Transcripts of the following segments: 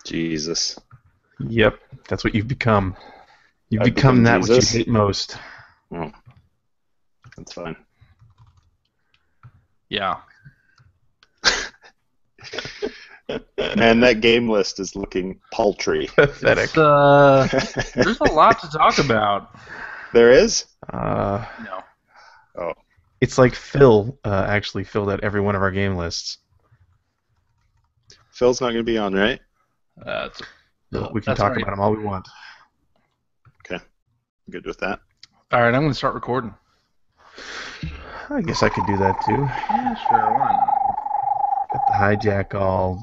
Jesus. Yep, that's what you've become. You've I've become become that which you Jesus? hate most. Oh, that's fine. Yeah. Man, that game list is looking paltry. Pathetic. There's a lot to talk about. There is? Uh, No. Oh. It's like Phil actually filled out every one of our game lists. Phil's not going to be on, right? We can That's talk right. about him all we want. Okay. Good with that. All right, I'm going to start recording. I guess I could do that too. Yeah, sure. Why not? Got the hijack all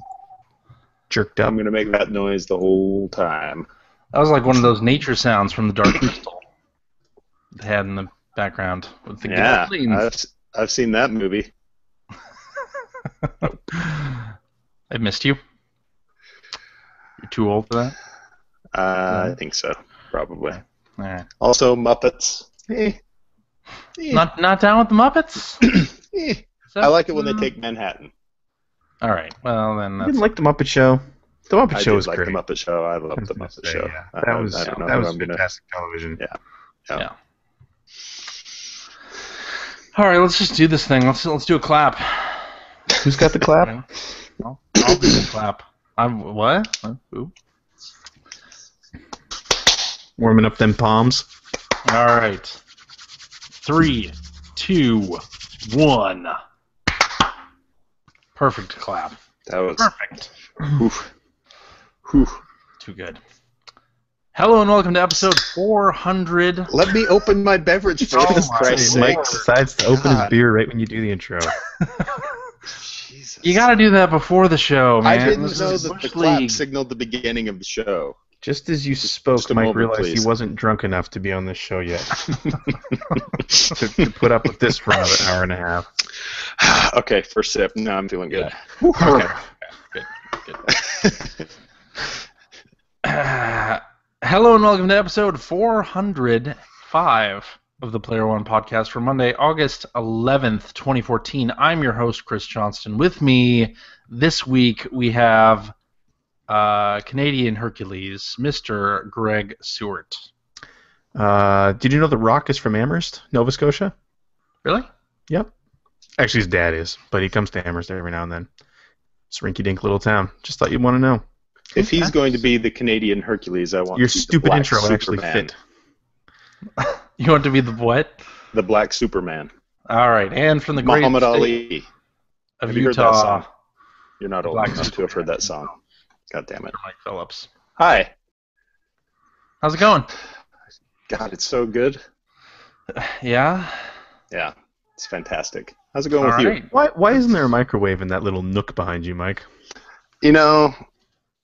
jerked I'm up. going to make that noise the whole time. That was like one of those nature sounds from the Dark Crystal they had in the background with the Yeah, goblins. I've seen that movie. I missed you. You're too old for that? I think so, probably. All right. Also, Muppets. Not down with the Muppets? I like it when they take Manhattan. All right. Well, then You that's... didn't like the Muppet Show? The Muppet I Show did was like great. the Muppet Show. I I love was the gonna Muppet say, Show. yeah. I That was don't know that who was I'm gonna. fantastic television. Yeah. Yeah. All right, let's just do this thing. Let's do a clap. Who's got the clap? I'll do the clap. What? Ooh. Warming up them palms. All right. 3, 2, 1. Perfect clap. That was Perfect. Whew. Too good. Hello and welcome to episode 400. Let me open my beverage for Oh this my Christ's Lord. sake. Mike decides to open his God. beer right when you do the intro. Jesus. You got to do that before the show, man. I didn't This know is that the Bush clap League. signaled the beginning of the show. Just as you spoke, just a Mike moment, realized please. he wasn't drunk enough to be on this show yet. to put up with this for another hour and a half. Okay, first sip. No, I'm feeling good. Okay. Good. Hello and welcome to episode 405 of the Player One podcast for Monday, August 11th, 2014. I'm your host, Chris Johnston. With me this week, we have Canadian Hercules, Mr. Greg Seward. Did you know The Rock is from Amherst, Nova Scotia? Really? Yep. Actually, his dad is, but he comes to Amherst every now and then. It's a rinky-dink little town. Just thought you'd want to know. If he's going to be the Canadian Hercules, I want Your to be the stupid Black intro actually Superman. fit. You want to be the what? The Black Superman. All right, and from the great Muhammad state Ali. of Have you heard that Utah, song? You're not old Black enough to have heard that song. God damn it. Mike Phillips. Hi. How's it going? God, it's so good. Yeah? Yeah, it's fantastic. How's it going All with you? right. Why isn't there a microwave in that little nook behind you, Mike? You know,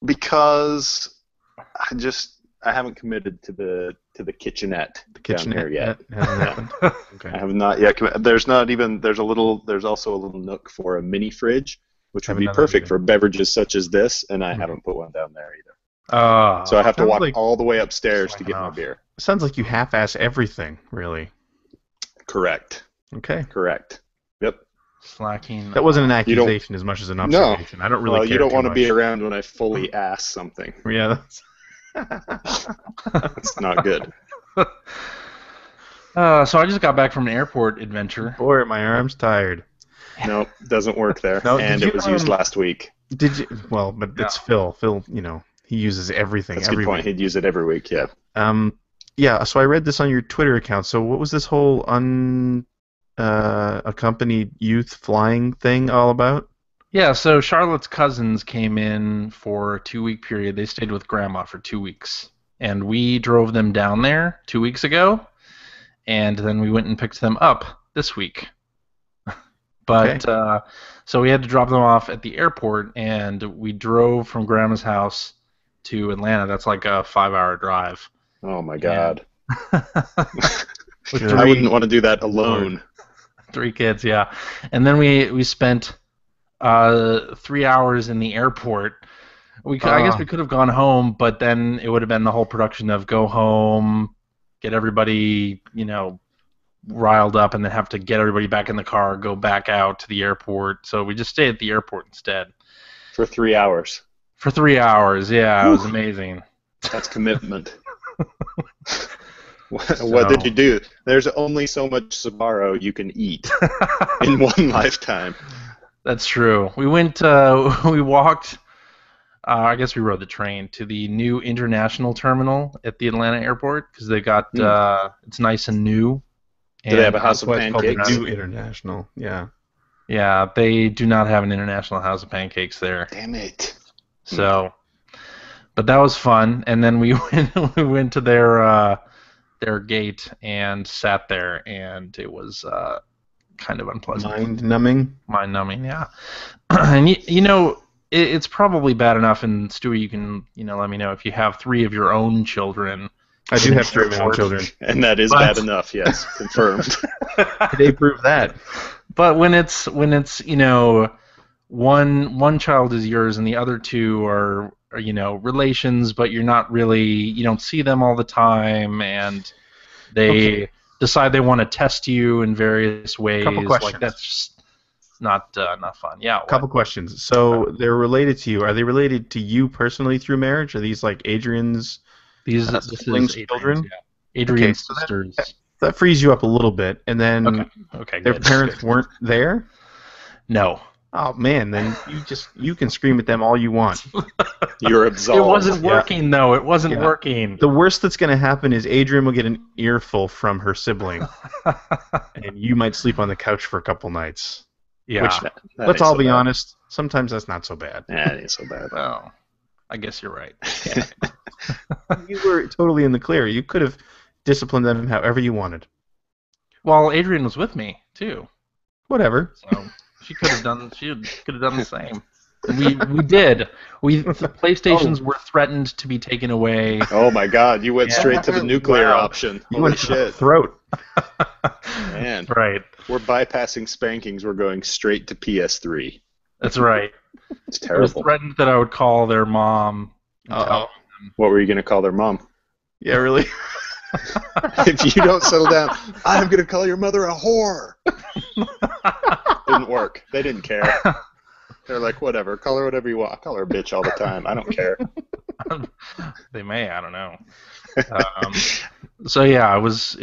because I haven't committed to the kitchenette The kitchen down here yet. hasn't happened. Okay. I have not yet. There's also a little nook for a mini fridge, which would Haven't be done that perfect either. for beverages such as this, and I Mhm. haven't put one down there either. So So I have to sounds walk like- all the way upstairs to Slacking get my off. beer. Sounds like you half-ass everything, really. Correct. Okay. Yep. slacking. That wasn't an You don't- accusation as much as an observation. I don't really Well, care you don't too want to be much. around when I fully ass something. Yeah, That's not good. So I just got back from an airport adventure. Boy, are my arm's tired. Nope, doesn't work there. No, and did it you, was used last week. Did you? Well, but it's Phil. Phil, he uses everything. That's a good point. Everything. He'd use it every week, yeah. Yeah. So I read this on your Twitter account. So what was this whole accompanied youth flying thing all about? Yeah, so Charlotte's cousins came in for a 2-week period. They stayed with Grandma for 2 weeks. And we drove them down there 2 weeks ago. And then we went and picked them up this week. But, so we had to drop them off at the airport, and we drove from Grandma's house to Atlanta. That's like a 5-hour drive. Oh my God. With Good. I wouldn't want to do that alone. 3 kids, yeah. And then we spent 3 hours in the airport. I guess we could have gone home, but then it would have been the whole production of go home, get everybody, riled up, and then have to get everybody back in the car, go back out to the airport. So we just stayed at the airport instead. For 3 hours. For 3 hours, yeah, it was amazing. That's commitment. What did you do? There's only so much Sbarro you can eat in one lifetime. That's true. We went, we walked, I guess we rode the train to the new international terminal at the Atlanta airport because they got, it's nice and new. Do they have a house of That's why it's called the pancakes? New International. Yeah. Yeah, they do not have an international house of pancakes there. Damn it. So, but that was fun. And then we went to their gate and sat there, and it was kind of unpleasant. Mind-numbing. Mind-numbing, yeah. And you know, it's probably bad enough. And Stewie, you can let me know if you have 3 of your own children. I do have 3 of my own children. And that is bad enough, yes. Confirmed. They prove that. But when it's one child is yours and the other 2 are relations, but you're not really, you don't see them all the time, and they decide they want to test you in various ways. Couple questions. Like that's just not fun. Yeah. Couple questions. So they're related to you. Are they related to you personally through marriage? Are these like Adrian's This siblings' is children? Adrian's so sisters. That frees you up a little bit. And then Okay. their Good. parents weren't there? No. Oh man, then you can scream at them all you want. You're absolved. It wasn't working though. It wasn't working. The worst that's going to happen is Adrian will get an earful from her sibling, and you might sleep on the couch for a couple nights. Yeah. Which, That let's ain't all so be bad. honest, sometimes that's not so bad. Yeah, it ain't so bad. Well, I guess you're right. You were totally in the clear. You could have disciplined them however you wanted. Well, Adrian was with me too, Whatever. so she could have done. She could have done the same. And we did. The PlayStations were threatened to be taken away. Oh my God, you went straight to the nuclear Wow. option. You Holy went to the shit. throat. Man, Right. we're bypassing spankings. We're going straight to PS3. That's right. It's I was terrible. threatened that I would call their mom. and tell Uh-oh. What were you going to call their mom? Yeah, really? If you don't settle down, I'm going to call your mother a whore. Didn't work. They didn't care. They're like, whatever. Call her whatever you want. I call her a bitch all the time. I don't care. They may. I don't know. So yeah, it was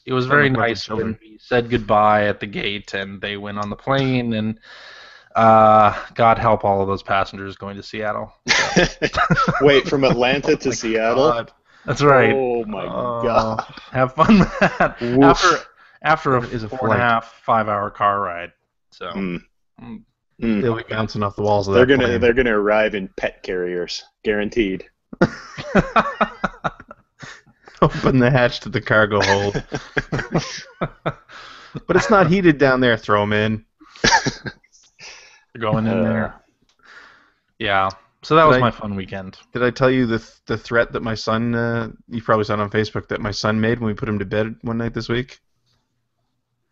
very like my nice children. when we said goodbye at the gate and they went on the plane, and God help all of those passengers going to Seattle. Wait, from Atlanta to Seattle? God. That's right. Oh my God. Have fun with that. Woof. After a Is a 4.5, 5-hour car ride. So Mm. Mm. Mm. They'll be bouncing off the walls of They're that gonna plane. they're gonna arrive in pet carriers, guaranteed. Open the hatch to the cargo hold. But it's not heated down there. Throw them in. They're going in there. Yeah. So that was Did I- my fun weekend. Did I tell you the threat that my son, you probably saw it on Facebook, that my son made when we put him to bed one night this week?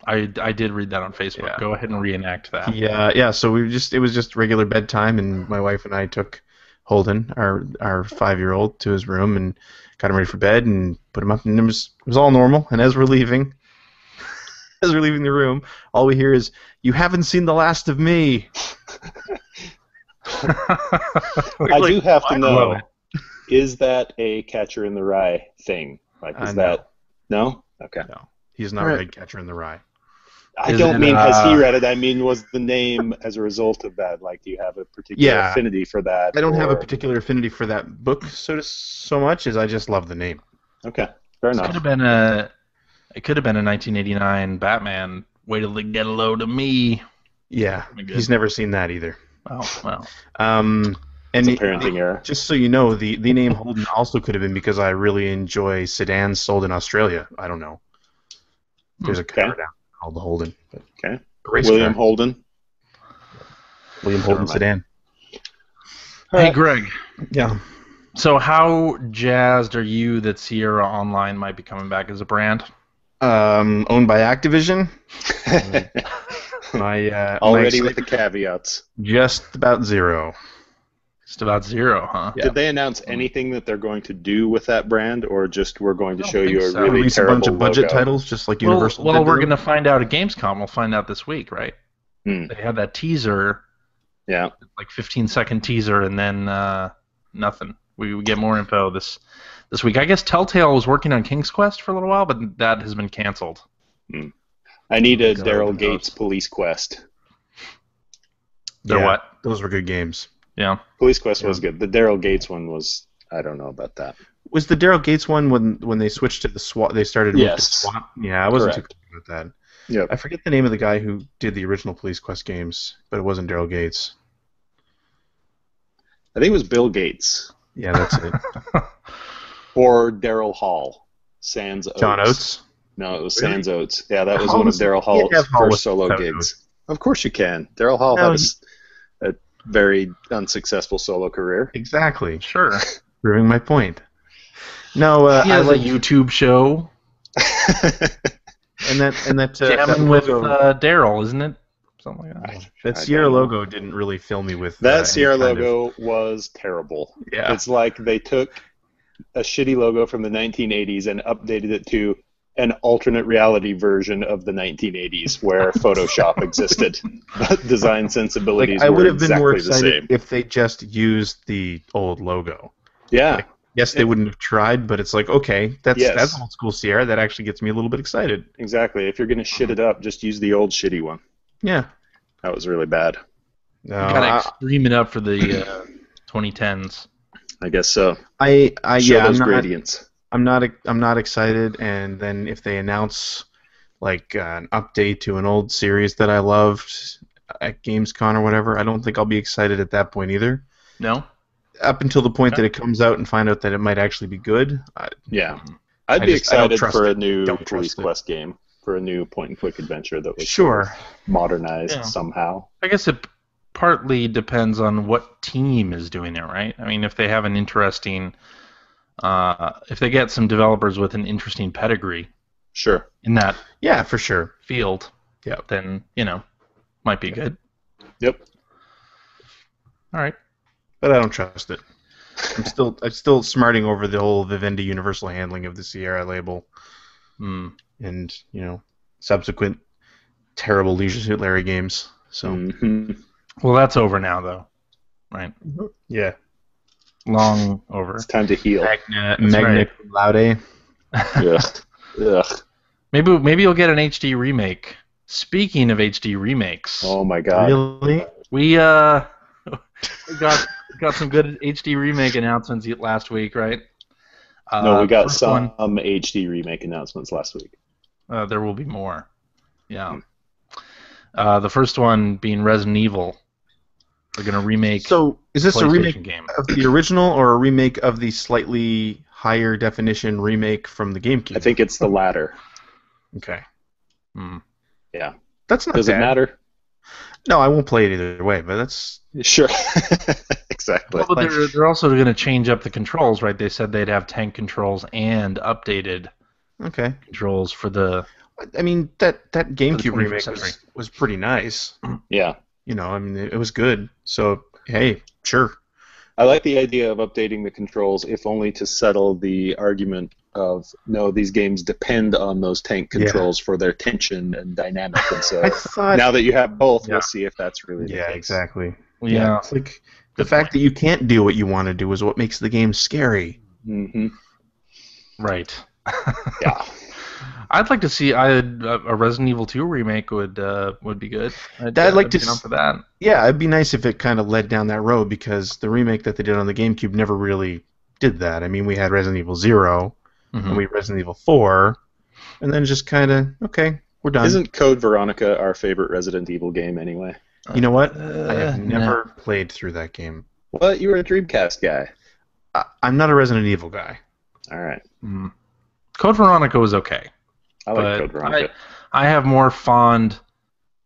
I did read that on Facebook. Yeah. Go ahead and reenact that. Yeah. So it was just regular bedtime, and my wife and I took Holden, our 5-year-old, to his room and got him ready for bed and put him up, and it was all normal. And as we're leaving the room, all we hear is, "You haven't seen the last of me." I do have to know, is that a Catcher in the Rye thing? Like, is No. that... No? Okay. No, he's not All right. Red Catcher in the Rye. I Is don't it, mean has he read it, I mean was the name as a result of that? Like, do you have a particular Yeah. affinity for that? I don't have a or- particular affinity for that book so much as I just love the name. Okay, fair It could enough. have been a 1989 Batman. Wait till they get a load of me. Yeah, Pretty good. he's never seen that either. Oh well. And It's a parenting error. just so you know, the name Holden also could have been because I really enjoy sedans sold in Australia. I don't know. There's a car Okay. down called the Holden. But Okay. a race William car. Holden. William Holden Never sedan. Hey Greg. Yeah. So how jazzed are you that Sierra Online might be coming back as a brand? Owned by Activision. My Already my with the caveats. just about zero. Just about zero, huh? Yeah. Did they announce anything that they're going to do with that brand, or just we're going to I show don't you think a so. really Release a terrible bunch of budget logo? titles, just like Well, Universal. well did to we're them. going to find out at Gamescom. We'll find out this week, right? Hmm. They had that teaser Yeah. Like 15-second teaser, and then nothing. We get more info this week. I guess Telltale was working on King's Quest for a little while, but that has been canceled. I need a God, Daryl who Gates knows? Police Quest. They're what? Those were good games. Yeah. Police Quest was Yeah. good. The Daryl Gates one was, I don't know about that. Was the Daryl Gates one when they switched to the SWAT? They started moving to Yes. SWAT. Yeah, I wasn't Correct. too clear about that. Yep. I forget the name of the guy who did the original Police Quest games, but it wasn't Daryl Gates. I think it was Bill Gates. Yeah, that's it. Or Daryl Hall. Sans Oates. John Oates. No, it was Really? Sans Oates. Yeah, that was How one of was- Daryl you Hall's can't have Hall first solo without gigs. Oates. Of course you can. Daryl Hall No, had a very unsuccessful solo career. Exactly. Sure. Proving my point. No, He I has like a YouTube show and that that jamming with logo, Daryl, isn't it? Something like that. that I Sierra don't know. logo didn't really fill me with That any Sierra kind of- logo was terrible. Yeah. It's like they took a shitty logo from the 1980s and updated it to an alternate reality version of the 1980s where Photoshop existed. But design sensibilities I were would have been more exactly the excited same. if they just used the old logo. Yeah. Yes, they wouldn't have tried, but it's like, okay, that's Yes. old school Sierra. That actually gets me a little bit excited. Exactly. If you're going to shit it up, just use the old shitty one. Yeah. That was really bad. No, Gotta extreme it up for the 2010s. I guess so. I Show yeah, those gradients. I'm not excited. And then if they announce like an update to an old series that I loved at Gamescom or whatever, I don't think I'll be excited at that point either. No? Up until the point that it comes out and find out that it might actually be good. Yeah. I'd I be just- I don't excited trust for it. a new Don't trust Police it. Quest game, for a new point-and-click adventure that was Sure. modernized Yeah. somehow. I guess it partly depends on what team is doing it, right? I mean, if they have an interesting, if they get some developers with an interesting pedigree Sure. in that Yeah, for sure. field, Yeah. then, might be good. Yep. All right. But I don't trust it. I'm still smarting over the whole Vivendi universal handling of the Sierra label Hmm. and, subsequent terrible Leisure Suit Larry games. So Mhm. Well, that's over now, though. Right? yeah. Long over. It's time to heal. Magna right. Cum Laude. Ugh. Ugh. Maybe you'll get an HD remake. Speaking of HD remakes, Oh my god. Really? we got some good HD remake announcements last week, right? No, we got first some one- HD remake announcements last week. there will be more. Yeah. The first one being Resident Evil. They're gonna remake. So is this a PlayStation remake game. of the original or a remake of the slightly higher definition remake from the GameCube? I think it's the latter. Okay. Hmm. Yeah. That's not Does it bad. matter? No, I won't play it either way, but that's Sure. Exactly. Well, but they're also going to change up the controls, right? They said they'd have tank controls and updated okay. controls for the. I mean, that GameCube 21st remake century. was pretty nice. Yeah. I mean, it was good. So, hey, sure. I like the idea of updating the controls, if only to settle the argument of, no, these games depend on those tank Yeah. controls for their tension and dynamic. And so I thought. now that you have both, Yeah. we'll see if that's really the Yeah, case. exactly. Yeah. It's like the fact that you can't do what you want to do is what makes the game scary. Mm-hmm. Right. Yeah. I'd like to see a Resident Evil 2 remake would be good. I'd like to be down for that. Yeah, it'd be nice if it kind of led down that road because the remake that they did on the GameCube never really did that. I mean, we had Resident Evil 0, Mhm. and we had Resident Evil 4, and then just kind of, okay, we're done. Isn't Code Veronica our favorite Resident Evil game anyway? You know what? I have no. never played through that game. What? You were a Dreamcast guy. I'm not a Resident Evil guy. All right. Mm. Code Veronica was okay. I like But Code Veronica. I have more fond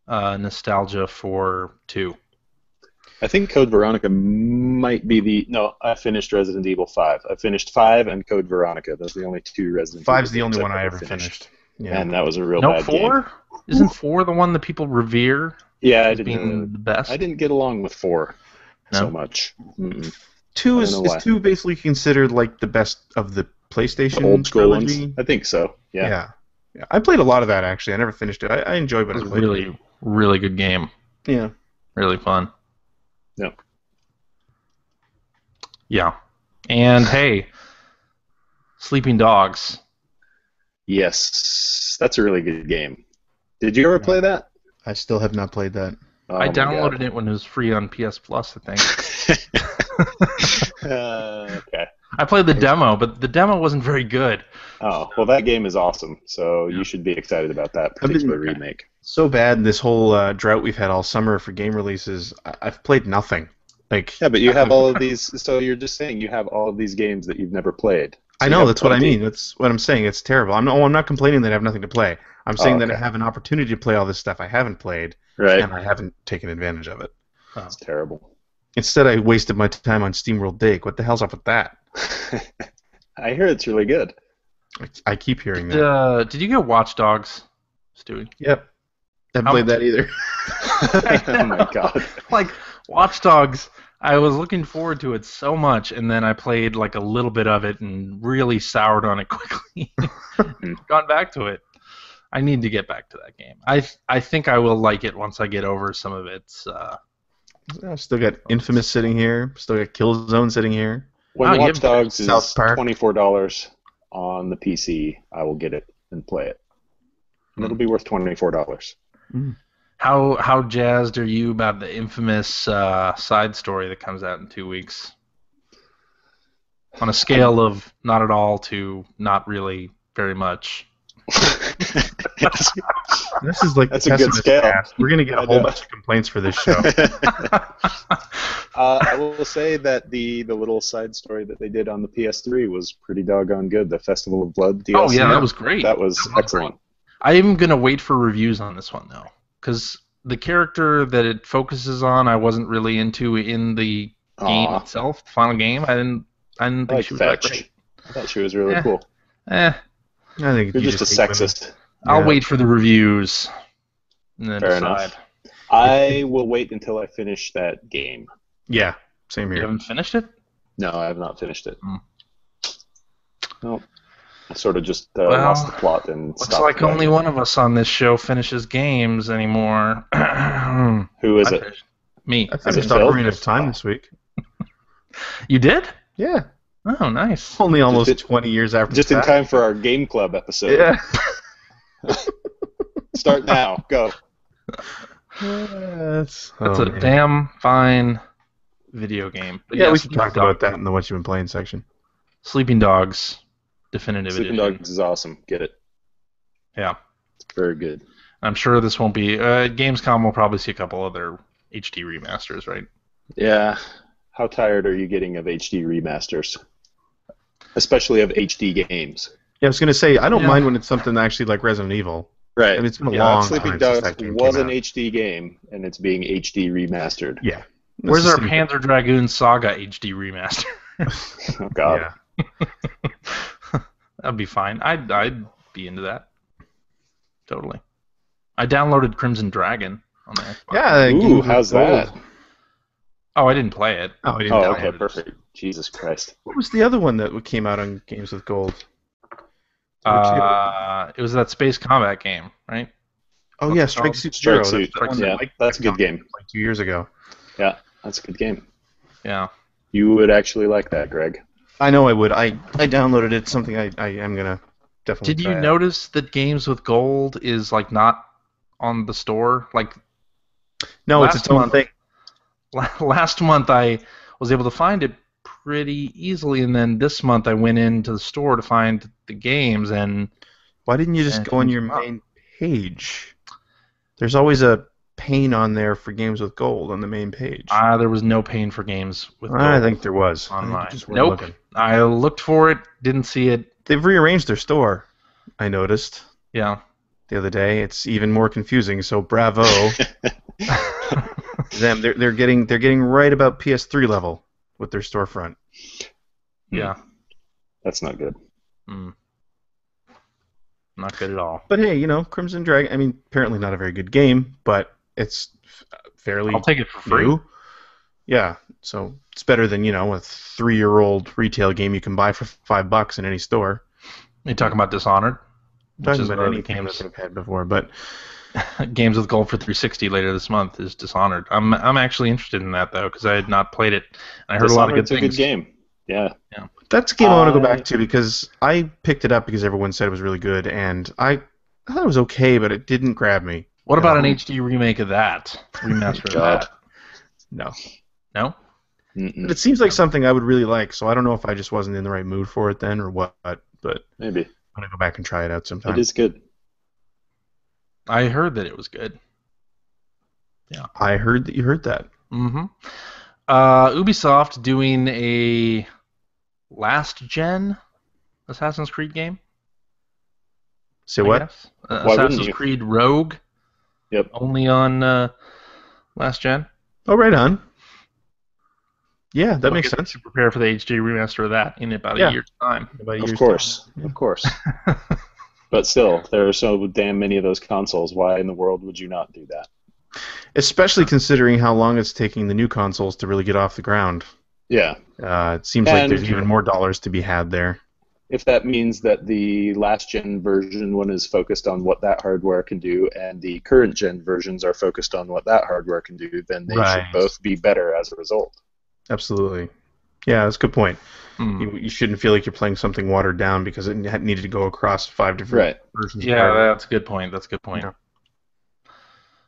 nostalgia for 2. I think Code Veronica might be the... No, I finished Resident Evil 5. I finished 5 and Code Veronica. Those are the only two Resident Evil 5's the only games one I've I ever ever finished. Yeah. And that was a real No, bad game. 4? Isn't 4 the one that people revere Yeah, as being the best? I didn't get along with 4 No? so much. Mm-mm. 2 I is, don't know why. is 2 basically considered like the best of the PlayStation The old school trilogy? ones? I think so. Yeah. Yeah. I played a lot of that actually. I never finished it. I enjoyed what It I was a played. really, really good game. Yeah. Really fun. No. Yeah. And hey, Sleeping Dogs. Yes, that's a really good game. Did you ever play that? I still have not played that. Oh, I my downloaded God. it when it was free on PS Plus, I think. Okay. I played the demo, but the demo wasn't very good. Oh, well, that game is awesome, so you should be excited about that particular remake. So bad this whole drought we've had all summer for game releases. I've played nothing. Like, Yeah, but you have all of these, so you're just saying you have all of these games that you've never played. So I you know, have that's what I plenty. mean. That's what I'm saying. It's terrible. I'm not complaining that I have nothing to play. I'm saying that I okay. have an opportunity to play all this stuff I haven't played, Right. and I haven't taken advantage of it. That's terrible. Instead, I wasted my time on SteamWorld Dig. What the hell's up with that? I hear it's really good. I keep hearing that. Did you get Watch Dogs, Stewie? Yep. I haven't played that either. Oh my God. Like, Watch Dogs, I was looking forward to it so much, and then I played like a little bit of it and really soured on it quickly. Gone back to it. I need to get back to that game. I think I will like it once I get over some of its. I've still got Infamous sitting here. Still got Killzone sitting here. When you Watch haven't Dogs is South Park. $24 on the PC, I will get it and play it. And it'll be worth $24. How jazzed are you about the infamous side story that comes out in 2 weeks? On a scale of not at all to not really very much. This is like That's the a good pessimist scale. cast. We're gonna get I a whole know. bunch of complaints for this show. I will say that the little side story that they did on the PS3 was pretty doggone good. The Festival of Blood DLC. Oh yeah, that was great. That was excellent. I'm gonna wait for reviews on this one though, because the character that it focuses on, I wasn't really into in the game Aw. itself, the final game. I didn't I think like she was that Fetch. great. I thought she was really Yeah. cool. Eh, I think You're you just a hate women. sexist. I'll Yeah. wait for the reviews and then Fair decide. enough. I will wait until I finish that game. Yeah, same You here. haven't finished it? No, I have not finished it. Hmm. No, I sort of just Well, lost the plot and Looks stopped like playing. only one of us on this show finishes games anymore. Who is I it? finished. Me. I Is finished it Phil? Ocarina of Time this week. You did? Yeah, Oh, nice. only almost in- 20 years after. Just the in fact. time for our Game Club episode. Yeah. Start now. Go. That's That's a man. damn fine video game. But Yeah, we yes, can Sleeping talk about Dogs. that in the what you've been playing section. Sleeping Dogs Definitive Sleeping Edition. Dogs is awesome. Get it. Yeah. It's very good. I'm sure this won't be... Gamescom will probably see a couple other HD remasters, right? Yeah. How tired are you getting of HD remasters? Especially of HD games. Yeah, I was gonna say I don't Yeah. mind when it's something actually like Resident Evil. Right. I mean, it's been a Yeah, long Sleeping time since Dogs that game was came an out. HD game, and it's being HD remastered. Yeah. Where's That's our just- Panzer Dragoon Saga HD remaster? Oh, God. Yeah. That'd be fine. I'd be into that. Totally. I downloaded Crimson Dragon on the Xbox. Yeah. that game Ooh, was how's gold. that? Oh, I didn't play it. Oh, I didn't Oh, know. okay, downloaded it. perfect. Jesus Christ. What was the other one that came out on Games with Gold? It was that space combat game, right? Oh what's yeah, it Strike called? Suit Strike Zero. Suit. That's the one that Yeah, Mike that's a good game. like 2 years ago. Yeah, that's a good game. Yeah. You would actually like that, Greg. I know I would. I downloaded it. Something I am gonna definitely. Did try you out. notice that Games with Gold is like not on the store? Like No, it's last its own month- thing. last month I was able to find it pretty easily, and then this month I went into the store to find the games, and Why didn't you just And go on it your comes up. main page? There's always a pane on there for Games with Gold on the main page. there was no pane for Games with Gold I think there was. I think you online. just weren't Nope. looking. I looked for it, didn't see it. They've rearranged their store. I noticed Yeah. the other day. It's even more confusing. So bravo them. They're getting right about PS3 level with their storefront. Yeah. That's not good. Mm. Not good at all. But hey, Crimson Dragon. I mean, apparently not a very good game, but it's fairly I'll take it for free. new. Yeah, so it's better than a 3-year-old retail game you can buy for $5 in any store. You talking about Dishonored? I'm talking is about one of the anything games- that they've had before, but Games with Gold for 360 later this month is Dishonored. I'm actually interested in that though because I had not played it. And I heard a lot of good Dishonored's things. a good game. Yeah. That's a game I want to go back to because I picked it up because everyone said it was really good, and I thought it was okay, but it didn't grab me. What about an HD remake of that? Remaster of God. that? No. No? Mm-mm. But it seems like something I would really like, so I don't know if I just wasn't in the right mood for it then or what, but Maybe. I'm going to go back and try it out sometime. It is good. I heard that it was good. I heard that you heard that. Mm-hmm. Ubisoft doing a last-gen Assassin's Creed game. Say I what? guess. Why wouldn't Assassin's you? Creed Rogue. Yep. Only on last gen. Oh, right on. Yeah, that We'll makes get sense. To prepare for the HD remaster of that in about Yeah. a year's time. About a Of year's course. time. Of course. But still, there are so damn many of those consoles. Why in the world would you not do that? Especially considering how long it's taking the new consoles to really get off the ground. Yeah. It seems like And- there's even more dollars to be had there. If that means that the last gen version one is focused on what that hardware can do and the current gen versions are focused on what that hardware can do, then they Right. should both be better as a result. Absolutely. Yeah, that's a good point. Hmm. You shouldn't feel like you're playing something watered down because it needed to go across 5 different Right. versions. Yeah, that's a good point. That's a good point. Yeah.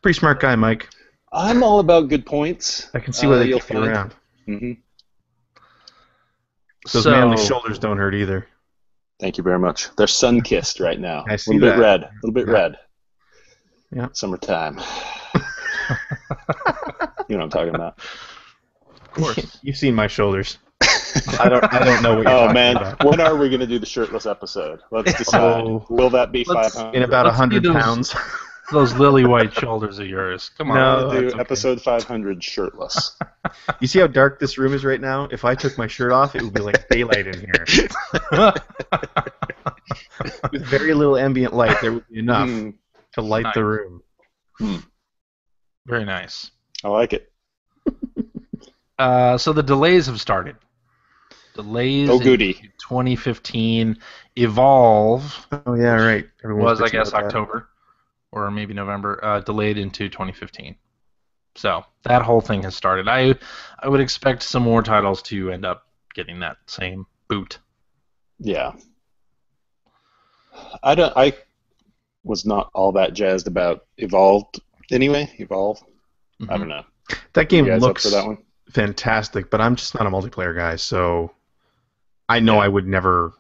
Pretty smart guy, Mike. I'm all about good points. I can see why they you'll keep you find. around. Hmm. Those manly shoulders don't hurt either. Thank you very much. They're sun-kissed right now. I A see little bit that. red. A little bit Yeah. red. Yeah. Summertime. You know what I'm talking about. Of course. You've seen my shoulders. I don't know what you're Oh talking man, about. when are we going to do the shirtless episode? Let's decide. Oh. Will that be Let's- 500? In about Let's see 100 those- pounds. Those lily white shoulders of yours. Come on. No. We'll do that's okay. episode 500 shirtless. You see how dark this room is right now? If I took my shirt off, it would be like daylight in here. With very little ambient light, there would be enough Mm, to light the room. Very nice. I like it. So the delays have started. Delays Oh, in goody. 2015. Evolve Oh yeah, right. Everyone's was, I bitching guess, about that. October or maybe November. Delayed into 2015. So that whole thing has started. I would expect some more titles to end up getting that same boot. Yeah. I was not all that jazzed about Evolve anyway. Evolve. I don't know. That game You guys looks up for that one? fantastic, but I'm just not a multiplayer guy, so I know Yeah. I would never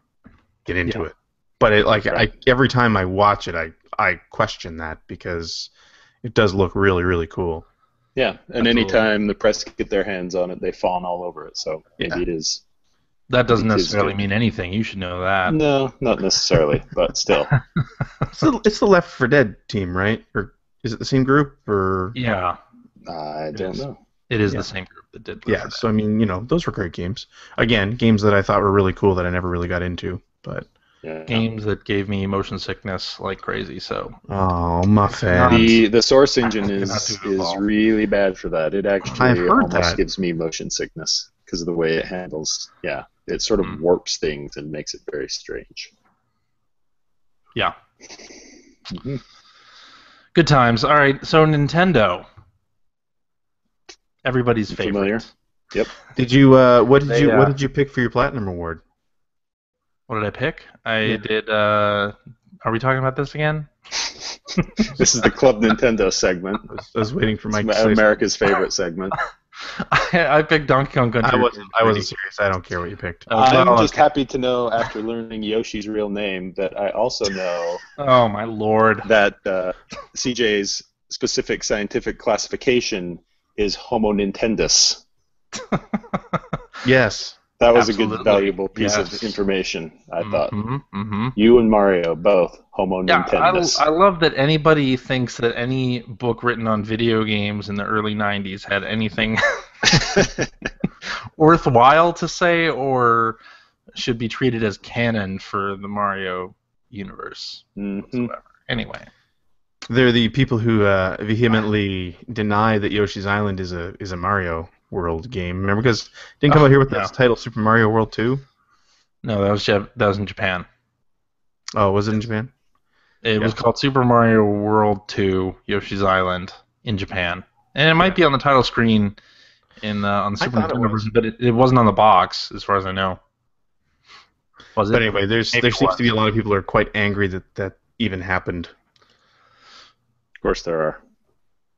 get into Yeah. it. But it Right. every time I watch it, I question that because it does look really, really cool. Yeah, and Absolutely. anytime the press get their hands on it, they fawn all over it. So maybe Yeah. it is. That doesn't It is necessarily good. mean anything. You should know that. No, not necessarily, but still. It's the Left 4 Dead team, right? Or is it the same group? Or Yeah, I don't is. know. it is Yeah. the same group that did. Left yeah. 4 Dead. So I mean, those were great games. Again, games that I thought were really cool that I never really got into. But Yeah. Games that gave me motion sickness like crazy. So oh, Muffin. The Source engine Not is to Evolve. really bad for that. It actually I've heard almost that. gives me motion sickness because of the way it handles. Yeah, it sort of warps things and makes it very strange. yeah, Mhm. good times. All right, so Nintendo, everybody's favorite. Familiar? Did you what They, did you pick for your platinum award? What did I pick? I Yeah. did. Are we talking about this again? This is the Club Nintendo segment. I was waiting for Mike to It's say America's favorite segment. I picked Donkey Kong Country. I wasn't serious. I don't care what you picked. I'm well, just okay. happy to know, after learning Yoshi's real name, that I also know Oh my lord! that CJ's specific scientific classification is Homo Nintendus. Yes. That was a Absolutely. good, valuable piece Yes. of information, I thought. Mm-hmm. You and Mario, both Homo Yeah, Nintendus. I love that anybody thinks that any book written on video games in the early '90s had anything worthwhile to say or should be treated as canon for the Mario universe. Mhm. Whatsoever. Anyway, They're the people who vehemently deny that Yoshi's Island is a Mario World game. Remember, because it didn't come out here with no. the title Super Mario World 2? no, that was in Japan. Oh, was it in Japan? It was called Super Mario World 2 Yoshi's Island in Japan. And it might be on the title screen on the Super Nintendo version, but it wasn't on the box, as far as I know. Was it? But anyway, there seems to be a lot of people who are quite angry that even happened. Of course there are.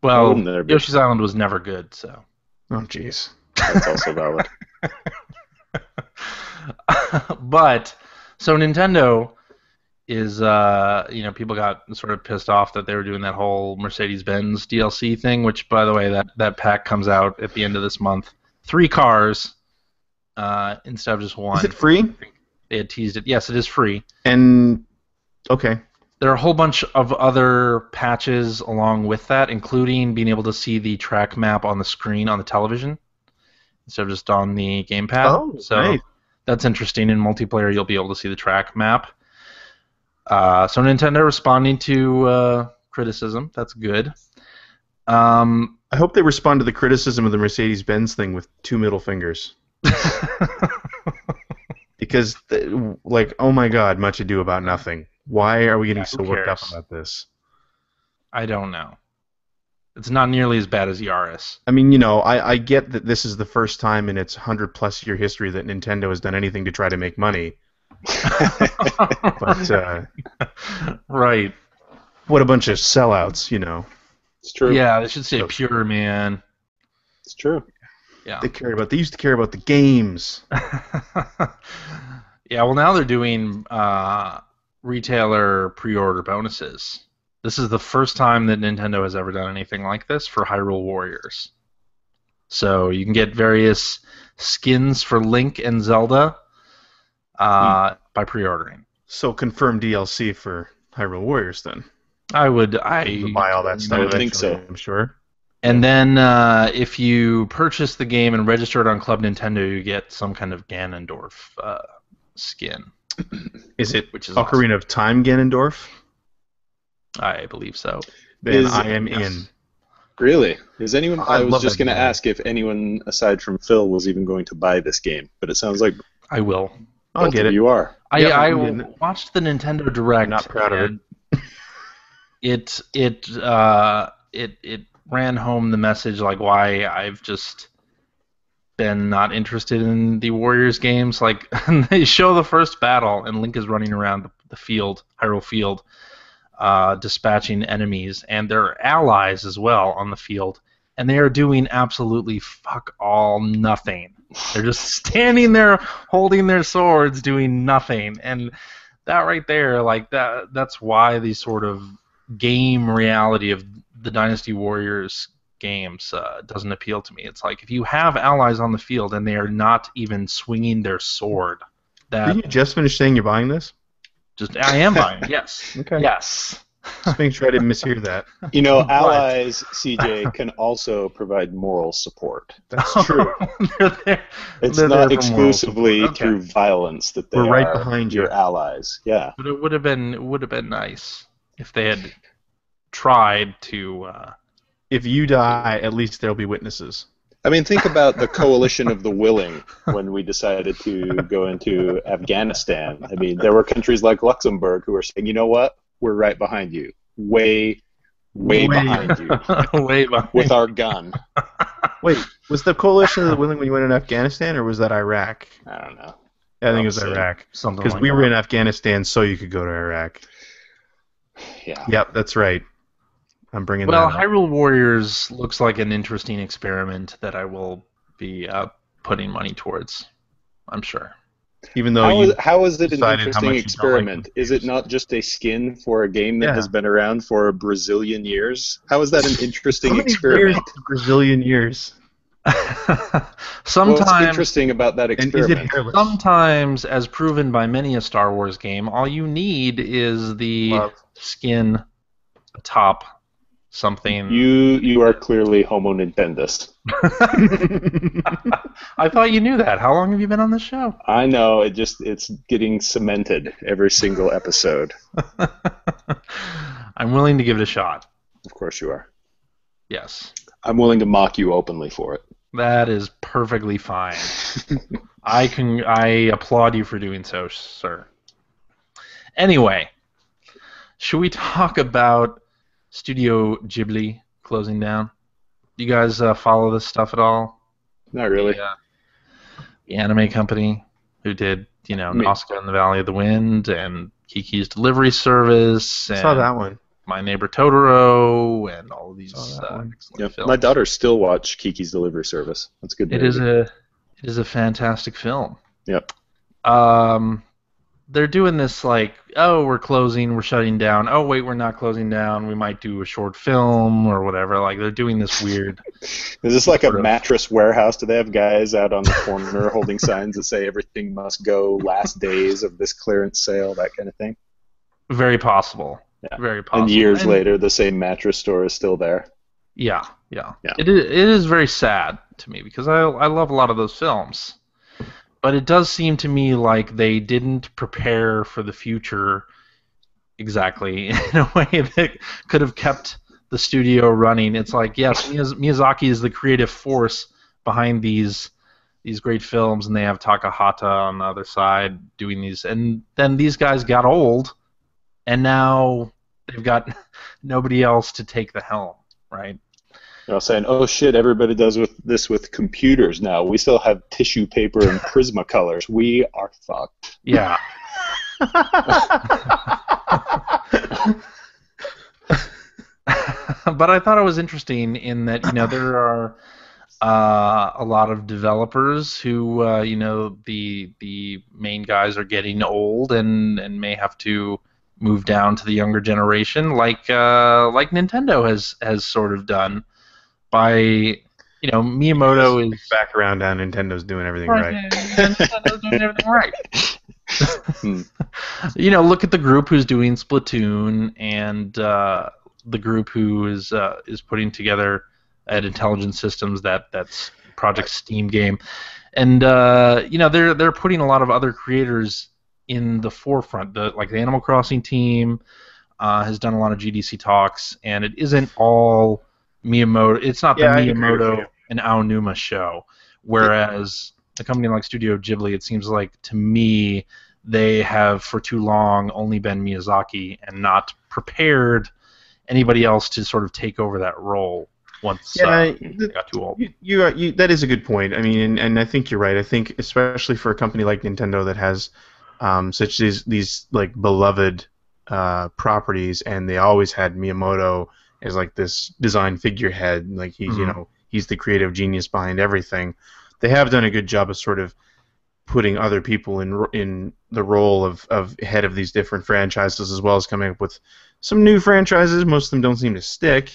Well, Yoshi's Island was never good, so. Oh, jeez. That's also valid. But, so Nintendo is, people got sort of pissed off that they were doing that whole Mercedes-Benz DLC thing, which, by the way, that pack comes out at the end of this month. 3 cars instead of just 1. Is it free? They had teased it. Yes, it is free. And, okay. There are a whole bunch of other patches along with that, including being able to see the track map on the screen on the television instead of just on the gamepad. Oh, so nice. That's interesting. In multiplayer, you'll be able to see the track map. So Nintendo responding to criticism. That's good. I hope they respond to the criticism of the Mercedes-Benz thing with 2 middle fingers. Because, oh my God, much ado about nothing. Why are we getting so worked up about this? I don't know. It's not nearly as bad as Yaris. I mean, I get that this is the first time in its 100-plus year history that Nintendo has done anything to try to make money. But, right. What a bunch of sellouts, It's true. Yeah, they should say pure, man. It's true. Yeah. They used to care about the games. Yeah, well, now they're doing retailer pre-order bonuses. This is the first time that Nintendo has ever done anything like this for Hyrule Warriors. So you can get various skins for Link and Zelda by pre-ordering. So confirmed DLC for Hyrule Warriors, then. I would buy all that stuff. I would think so. I'm sure. And then if you purchase the game and register it on Club Nintendo, you get some kind of Ganondorf skin. Is it which is Ocarina of Time Ganondorf? I believe so. Then I am in. Really? Is anyone? I was just going to game. ask if anyone aside from Phil was even going to buy this game, but it sounds like I will. I'll get it. You are. I watched the Nintendo Direct. I'm not proud of it. It ran home the message like why I've just been not interested in the Warriors games. Like they show the first battle and Link is running around the field, Hyrule Field, dispatching enemies and their allies as well on the field, and they are doing absolutely fuck all nothing. They're just standing there holding their swords doing nothing, and that right there, like that's why the sort of game reality of the Dynasty Warriors games doesn't appeal to me. It's like if you have allies on the field and they are not even swinging their sword, that Did you just finish saying you're buying this? I am buying. Yes. Okay. Yes. Just making sure I didn't mishear that. Allies, CJ, can also provide moral support. That's true. It's They're not there for moral exclusively support. Okay. through violence that they We're right are behind you. your allies. Yeah. But it would have been nice if they had tried to. If you die, at least there'll be witnesses. I mean, think about the coalition of the willing when we decided to go into Afghanistan. I mean, there were countries like Luxembourg who were saying, you know what? We're right behind you. Way behind you. Way behind. With our gun. Wait, was the coalition of the willing when you went in Afghanistan, or was that Iraq? I don't know. I think it was Probably. Iraq. Something Because like we that. were in Afghanistan so you could go to Iraq. Yeah. Yep, that's right. I'm bringing Well, that up. Hyrule Warriors looks like an interesting experiment that I will be putting money towards. I'm sure. Even though How is it an decided how interesting much you don't like experiment? Is it computers. not just a skin for a game that Yeah. has been around for a Brazilian years? How is that an interesting How many experiment? years? Brazilian years. What's Sometimes, interesting about that And is experiment? it hairless? sometimes, as proven by many a Star Wars game, all you need is the Love. skin atop something. You are clearly Homo Nintendus. I thought you knew that. How long have you been on this show? I know, it's getting cemented every single episode. I'm willing to give it a shot. Of course you are. Yes. I'm willing to mock you openly for it. That is perfectly fine. I applaud you for doing so, sir. Anyway, Should we talk about Studio Ghibli closing down? Do you guys follow this stuff at all? Not really. The anime company who did, mean- Nausicaa and the Valley of the Wind and Kiki's Delivery Service and Saw that one. My Neighbor Totoro and all of these Saw that one. excellent Yep. films. My daughters still watch Kiki's Delivery Service. That's a good. It movie. is a fantastic film. Yep. They're doing this like, oh, we're closing, we're shutting down. Oh, wait, we're not closing down. We might do a short film or whatever. Like they're doing this weird. Is this like a sort of- mattress warehouse? Do they have guys out on the corner holding signs that say everything must go, last days of this clearance sale, that kind of thing? Very possible. Yeah. Very possible. And years later, the same mattress store is still there. Yeah. Yeah. It is very sad to me because I love a lot of those films. But it does seem to me like they didn't prepare for the future exactly in a way that could have kept the studio running. It's like, yes, Miyazaki is the creative force behind these great films, and they have Takahata on the other side doing these. And then these guys got old, and now they've got nobody else to take the helm, right? They're all saying, "Oh shit! Everybody does this with computers now. We still have tissue paper and Prismacolors. We are fucked." Yeah. But I thought it was interesting in that there are a lot of developers who the main guys are getting old and may have to move down to the younger generation, like Nintendo has sort of done by Miyamoto is Back around now, Nintendo's doing everything right. Nintendo's doing everything right. Look at the group who's doing Splatoon and the group who is putting together at Intelligent Systems that's Project Steam game, and they're putting a lot of other creators in the forefront. Like the Animal Crossing team has done a lot of GDC talks, and it isn't all Miyamoto. It's not the Miyamoto and Aonuma show. Whereas a company like Studio Ghibli, it seems like to me they have for too long only been Miyazaki and not prepared anybody else to sort of take over that role once they got too old. You that is a good point. I mean, and I think you're right. I think especially for a company like Nintendo that has such these like beloved properties, and they always had Miyamoto as like this design figurehead, like he's he's the creative genius behind everything. They have done a good job of sort of putting other people in the role of head of these different franchises, as well as coming up with some new franchises. Most of them don't seem to stick,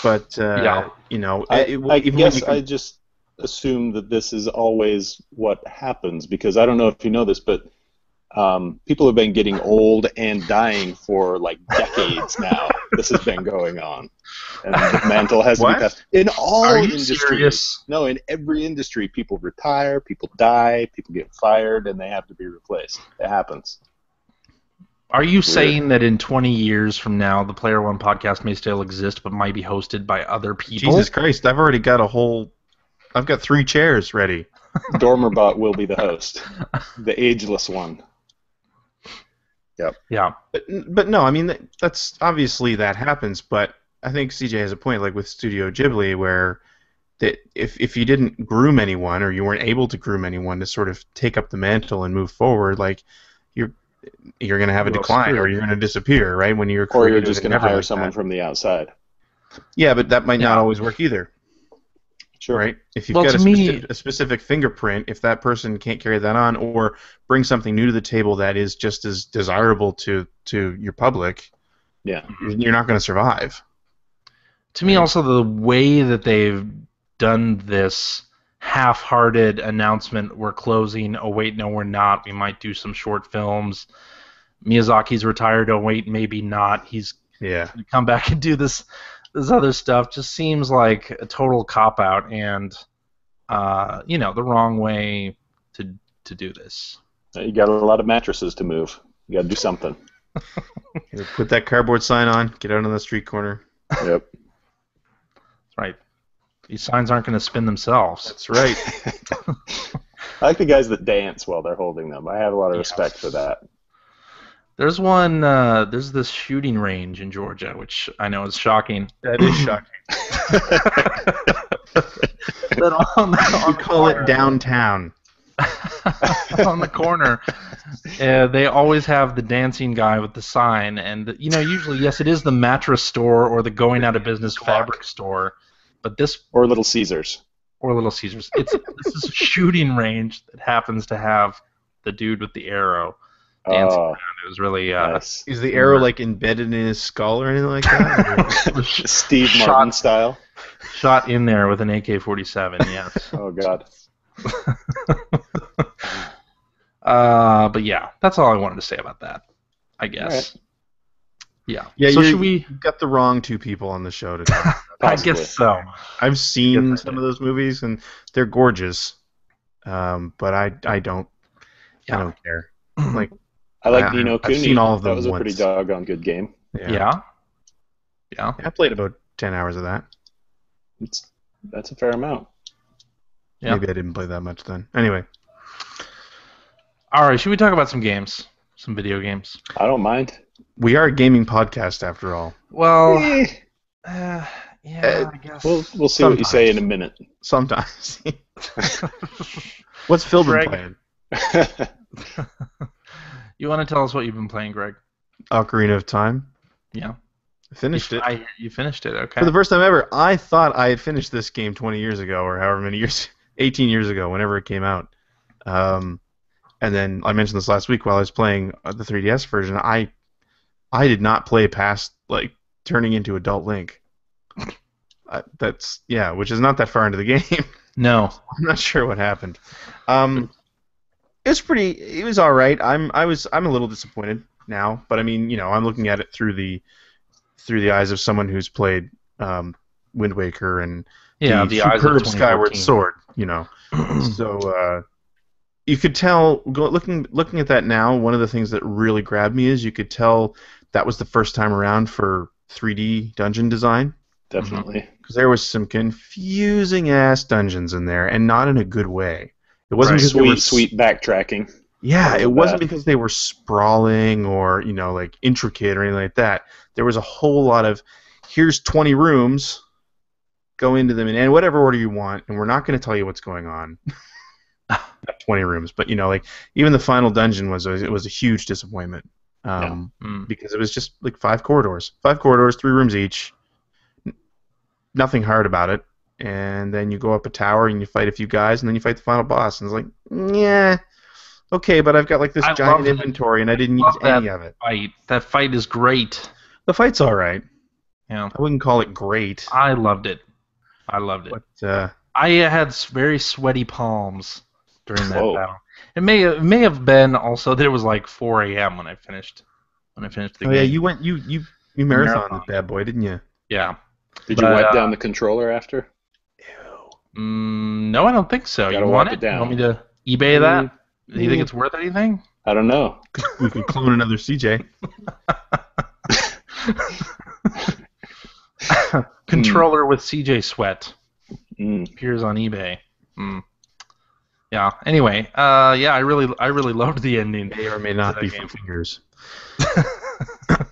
but I just assume that this is always what happens, because I don't know if you know this, but people have been getting old and dying for like decades now. This has been going on, and the mantle has to be passed in all industries. Serious? No, in every industry, people retire, people die, people get fired, and they have to be replaced. It happens. Are you saying that in 20 years from now, the Player One podcast may still exist, but might be hosted by other people? Jesus Christ! I've already got I've got 3 chairs ready. Dormerbot will be the host, the ageless one. Yep. Yeah. But no, I mean that's obviously that happens. But I think CJ has a point, like with Studio Ghibli, where that if you didn't groom anyone, or you weren't able to groom anyone to sort of take up the mantle and move forward, like you're going to have a decline, or you're going to disappear, right? When you're or you're just going to hire someone from the outside. Yeah, but that might not always work either. Sure. Right? If you've got a specific fingerprint, if that person can't carry that on or bring something new to the table that is just as desirable to your public, yeah, you're not going to survive. To me, also, the way that they've done this half-hearted announcement, we're closing, oh wait, no we're not, we might do some short films, Miyazaki's retired, oh wait, maybe not, he's going to come back and do this other stuff, just seems like a total cop-out and the wrong way to do this. You got a lot of mattresses to move. You got to do something. Put that cardboard sign on, get out on the street corner. Yep. That's right. These signs aren't going to spin themselves. That's right. I like the guys that dance while they're holding them. I have a lot of respect for that. There's one. There's this shooting range in Georgia, which I know is shocking. That is shocking. We call it downtown. On the corner, they always have the dancing guy with the sign, and usually, yes, it is the mattress store or the going out of business fabric store, but this Or Little Caesars. or Little Caesars. This is a shooting range that happens to have the dude with the arrow dancing around. It was really Nice. Is the arrow like embedded in his skull or anything like that? Steve Martin style. shot in there with an AK-47. Yes. Oh God. But yeah, that's all I wanted to say about that, I guess. Right. Yeah. Yeah, So should we? You got the wrong two people on the show today. I Possibly. guess so. I've seen Yes, I some did. of those movies and they're gorgeous, but I don't care. Like I like I- Nino I've Cooney. seen all of That them was a pretty once. doggone good game. Yeah. I played about 10 hours of that. That's a fair amount. Yeah. Maybe I didn't play that much then. Anyway, All right. Should we talk about some games? Some video games. I don't mind. we are a gaming podcast after all. Well, Eh, yeah, I guess. we'll see what you say in a minute. Sometimes. What's Phil been Greg? playing? You want to tell us what you've been playing, Greg? Ocarina of Time. Yeah. I finished it. You finished it. Okay. For the first time ever, I thought I had finished this game 20 years ago, or however many years, 18 years ago, whenever it came out. And then I mentioned this last week while I was playing the 3DS version. I did not play past like turning into adult Link. Which is not that far into the game. No. I'm not sure what happened. It was all right. I'm a little disappointed now, but I mean, I'm looking at it through the eyes of someone who's played Wind Waker and Yeah. the The eyes of superb Skyward 2014. Sword. So you could tell looking at that now. One of the things that really grabbed me is you could tell that was the first time around for 3D dungeon design. Definitely. Because there was some confusing ass dungeons in there, and not in a good way. It wasn't because they were Sweet backtracking. Yeah, All it wasn't that. because they were sprawling or like intricate or anything like that. There was a whole lot of here's 20 rooms, go into them in whatever order you want, and we're not going to tell you what's going on. Not 20 rooms, but like even the final dungeon was a huge disappointment. Because it was just like 5 corridors, 3 rooms each. Nothing hard about it, and then you go up a tower and you fight a few guys, and then you fight the final boss, and it's like, yeah, okay, but I've got like this I giant love it. inventory, and I didn't Love use any of it. That fight is great. The fight's all right. Yeah. I wouldn't call it great, I loved it. but I had very sweaty palms during that Whoa. battle. It may have been also that it was like 4 a.m. when I finished the game. yeah, you marathoned the bad boy, didn't you? Yeah. Did you But, wipe down the controller after? No, I don't think so. Gotta You want wipe it? it down. You want me to eBay that? Do you think it's worth anything? I don't know. We could clone another CJ. Controller with CJ Sweat Mm. appears on eBay. Yeah. Anyway, I really loved the ending. May or may not to be that for game. fingers.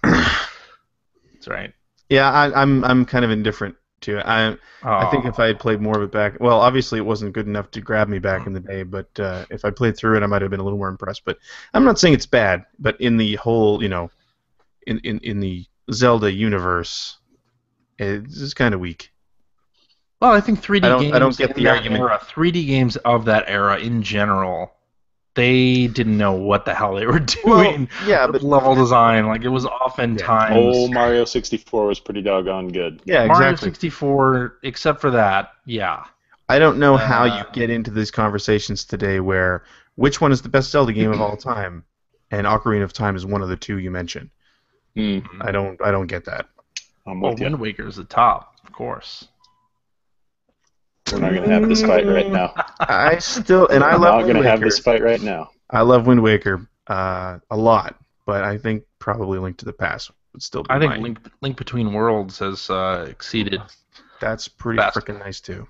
That's right. Yeah, I'm kind of indifferent to it. I think if I had played more of it back, well, obviously it wasn't good enough to grab me back in the day, but if I played through it, I might have been a little more impressed. But I'm not saying it's bad, but in the whole, in the Zelda universe, it's kind of weak. Well, I think 3D games. I don't get in the that argument. Era, 3D games of that era in general, they didn't know what the hell they were doing. Yeah, with but level design, like it was oftentimes Oh, Mario 64 was pretty doggone good. yeah, Mario exactly. 64. Except for that, yeah. I don't know how you get into these conversations today where which one is the best Zelda game of all time, and Ocarina of Time is one of the two you mentioned. Mm. I don't get that. I'm Well, with you. Wind Waker is the top, of course. We're not going to have this fight right now. I still and I We're love not Wind going to have Waker. this fight right now. I love Wind Waker a lot, but I think probably Link to the Past would still be I think mine. Link Between Worlds has exceeded. That's pretty Best. freaking nice too.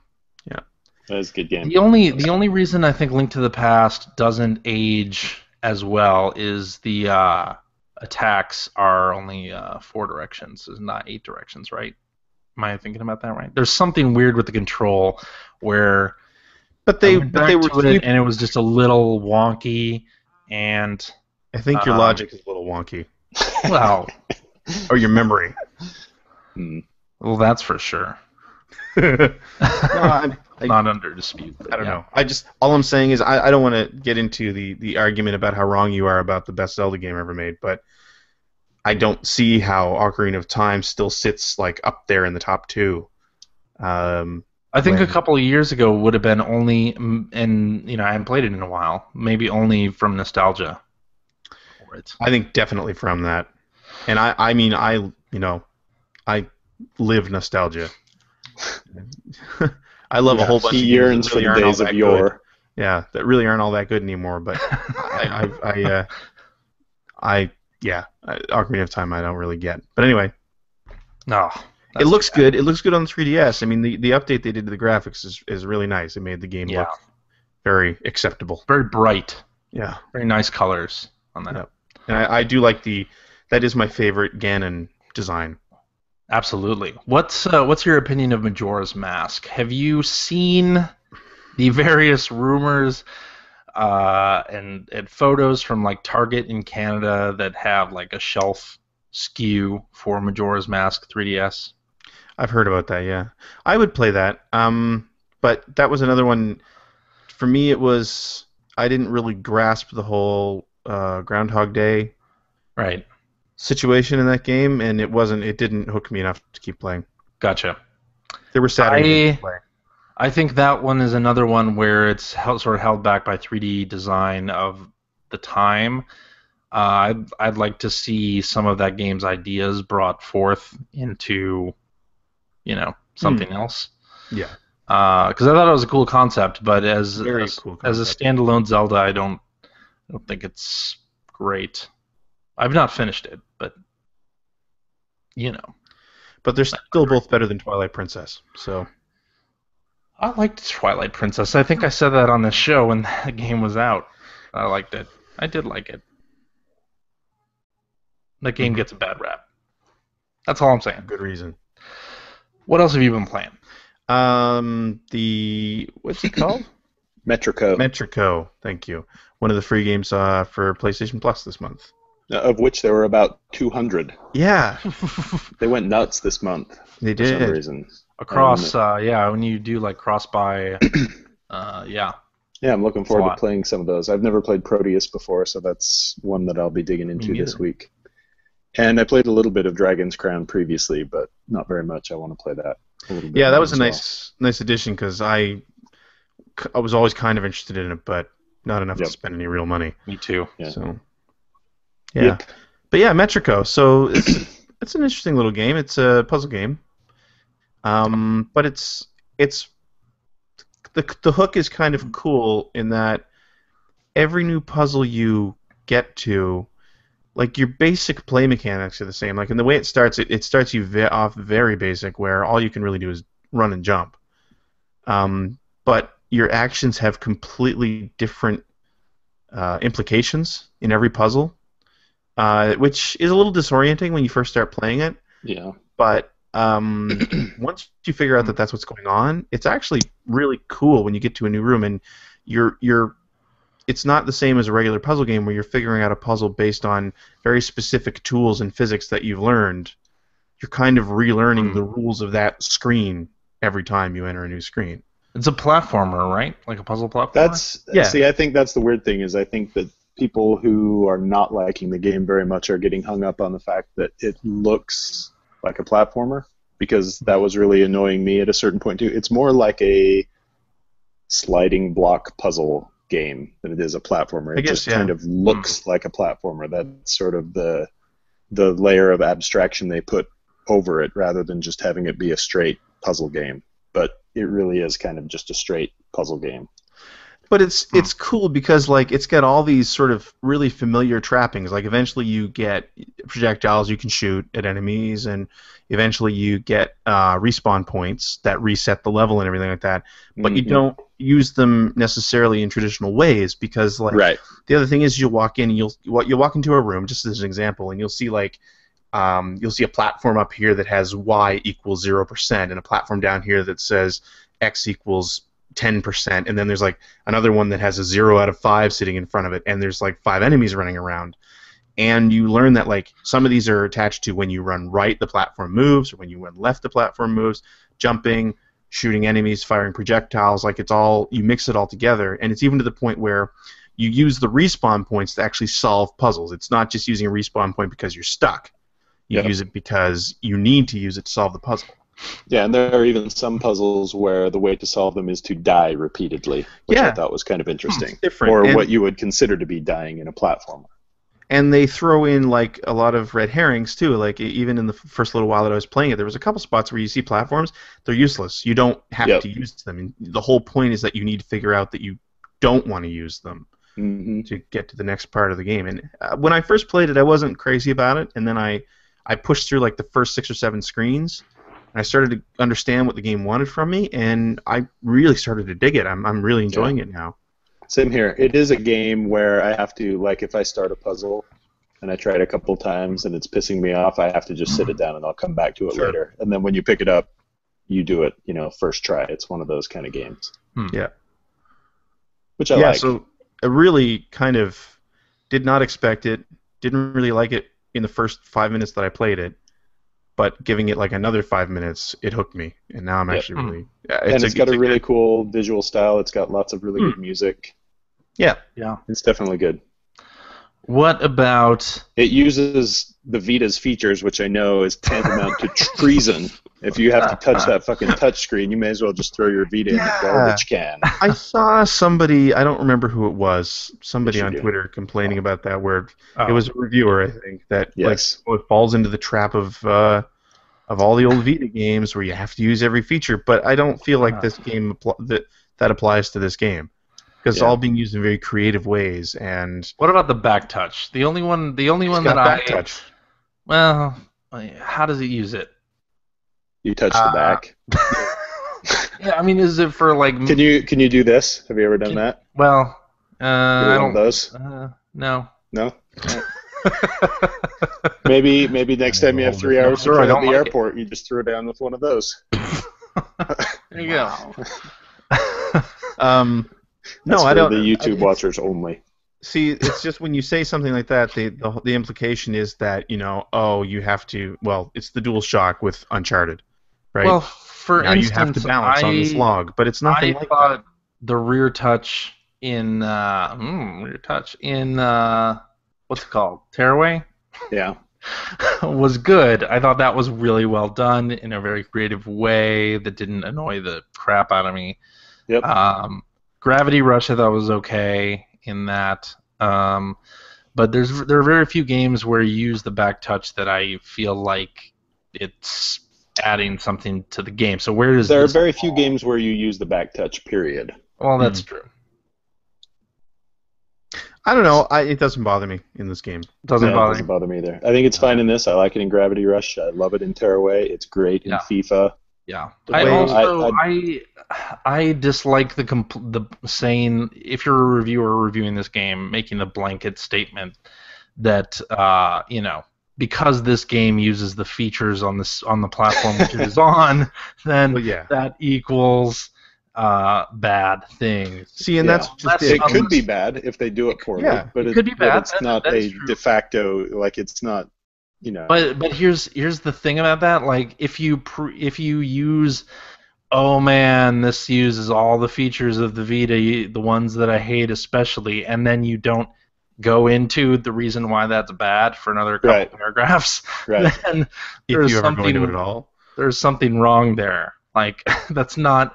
That was a good game. The only reason I think Link to the Past doesn't age as well is the attacks are only 4 directions, is not 8 directions, right? Am I thinking about that right? There's something weird with the control where But I they went but back they were to it and it was just a little wonky, and I think your logic is a little wonky, well, or your memory. well, that's for sure. No, Not under dispute. I don't know. All I'm saying is I don't want to get into the argument about how wrong you are about the best Zelda game ever made, but I don't see how Ocarina of Time still sits like up there in the top 2. I think a couple of years ago would have been only, and I haven't played it in a while. Maybe only from nostalgia. I think definitely from that, and I mean I live nostalgia. I love a whole bunch of games yearns that really for the days of yore. Good. Yeah, that really aren't all that good anymore. But Ocarina of Time I don't really get. But anyway, no, it looks good. It looks good on the 3DS. I mean, the update they did to the graphics is really nice. It made the game look very acceptable, very bright. Yeah, very nice colors on that. Yep. And I do like that is my favorite Ganon design. Absolutely. What's your opinion of Majora's Mask? Have you seen the various rumors and photos from like Target in Canada that have like a shelf SKU for Majora's Mask 3DS? I've heard about that. Yeah, I would play that. But that was another one. For me, it was I didn't really grasp the whole Groundhog Day situation in that game, and it didn't hook me enough to keep playing. Gotcha. There were Saturdays to play. I think that one is another one where it's sort of held back by 3D design of the time. I'd like to see some of that game's ideas brought forth into, something else. Yeah. Because I thought it was a cool concept, but as a standalone Zelda, I don't think it's great. I've not finished it, but But they're still both better than Twilight Princess. So I liked Twilight Princess. I think I said that on the show when the game was out. I liked it. I did like it. That game gets a bad rap. That's all I'm saying. Good reason. What else have you been playing? What's it called? Metrico. Metrico. Thank you. One of the free games for PlayStation Plus this month. Of which there were about 200. Yeah. They went nuts this month. They did. For some reason. Across, when you do like cross-buy, yeah. Yeah, I'm looking forward to playing some of those. I've never played Proteus before, so that's one that I'll be digging into this week. And I played a little bit of Dragon's Crown previously, but not very much. I want to play that a little bit. Yeah, that was a nice addition because I was always kind of interested in it, but not enough to spend any real money. Me too. Yeah. So, yeah. But yeah, Metrico. So it's an interesting little game. It's a puzzle game. But it's the hook is kind of cool in that every new puzzle you get to, like your basic play mechanics are the same. Like in the way it starts starts you off very basic, where all you can really do is run and jump. But your actions have completely different implications in every puzzle, which is a little disorienting when you first start playing it. Yeah. But once you figure out that that's what's going on, it's actually really cool when you get to a new room and it's not the same as a regular puzzle game where you're figuring out a puzzle based on very specific tools and physics that you've learned. You're kind of relearning the rules of that screen every time you enter a new screen. It's a platformer, right? Like a puzzle platformer? See, I think that's the weird thing is I think that people who are not liking the game very much are getting hung up on the fact that it looks like a platformer, because that was really annoying me at a certain point too. It's more like a sliding block puzzle game than it is a platformer. It kind of looks like a platformer. That's sort of the layer of abstraction they put over it rather than just having it be a straight puzzle game. But it really is kind of just a straight puzzle game. But it's cool because like it's got all these sort of really familiar trappings. Like eventually you get projectiles you can shoot at enemies, and eventually you get respawn points that reset the level and everything like that. But you don't use them necessarily in traditional ways because like Right. the other thing is you'll walk in and you'll walk into a room just as an example and you'll see like you'll see a platform up here that has y equals 0% and a platform down here that says x equals 10%, and then there's like another one that has a 0 out of 5 sitting in front of it, and there's like 5 enemies running around. And you learn that like some of these are attached to when you run right, the platform moves, or when you run left, the platform moves, jumping, shooting enemies, firing projectiles. Like it's all, you mix it all together, and it's even to the point where you use the respawn points to actually solve puzzles. It's not just using a respawn point because you're stuck. You use it because you need to use it to solve the puzzle. Yeah, and there are even some puzzles where the way to solve them is to die repeatedly, which I thought was kind of interesting. Different. Or And what you would consider to be dying in a platformer. And they throw in like a lot of red herrings too. Like even in the first little while that I was playing it, there was a couple spots where you see platforms, they're useless. You don't have to use them. And the whole point is that you need to figure out that you don't want to use them to get to the next part of the game. And when I first played it, I wasn't crazy about it. And then I pushed through like the first 6 or 7 screens. And I started to understand what the game wanted from me, and I really started to dig it. I'm really enjoying it now. Same here. It is a game where I have to, like, if I start a puzzle and I try it a couple times and it's pissing me off, I have to just sit it down and I'll come back to it later. And then when you pick it up, you do it, first try. It's one of those kind of games. Yeah. Which I like. Yeah, so I really kind of did not expect it, didn't really like it in the first 5 minutes that I played it. But giving it like another 5 minutes, it hooked me, and now I'm actually really. It's got a really cool visual style. It's got lots of really good music. Yeah, it's definitely good. What about? It uses the Vita's features, which I know is tantamount to treason. If you have to touch that fucking touchscreen, you may as well just throw your Vita in the garbage can. I saw somebody, I don't remember who it was, somebody on Twitter complaining about that, where it was a reviewer, I think, that like it falls into the trap of all the old Vita games where you have to use every feature. But I don't feel like this game that applies to this game. Because it's all being used in very creative ways. And what about the back touch? The only one that back touch. Well, how does it use it? You touch the back. Yeah, I mean, is it for like? Can you do this? Have you ever done that? Well, I don't. Those? No. No. maybe next time you have 3 hours to play at the airport, you just throw down with one of those. There you go. No, I don't. The YouTube watchers only. See, it's just when you say something like that, the implication is that you have to. Well, it's the DualShock with Uncharted, right? Well, for instance, you have to balance on this log, but it's nothing like that. I thought the rear touch in what's it called, Tearaway? Yeah. Was good. I thought that was really well done in a very creative way that didn't annoy the crap out of me. Yep. Gravity Rush I thought was okay in that, but there are very few games where you use the back touch that I feel like it's adding something to the game. So where does there are very few games where you use the back touch? Period. Well, that's true. I don't know. It doesn't bother me in this game. It doesn't bother me either. I think it's fine in this. I like it in Gravity Rush. I love it in Tearaway. It's great in FIFA. Yeah. I dislike the saying, if you're a reviewer reviewing this game, making the blanket statement that because this game uses the features on the platform which it is on, then that equals bad things. See, and that's just it. It could be bad if they do it poorly, but it could be bad. But it's not a de facto, like it's not. But here's the thing about that. Like if you use, oh man, this uses all the features of the Vita, the ones that I hate especially, and then you don't go into the reason why that's bad for another couple paragraphs, then if you ever go into it at all, there's something wrong there. Like that's not,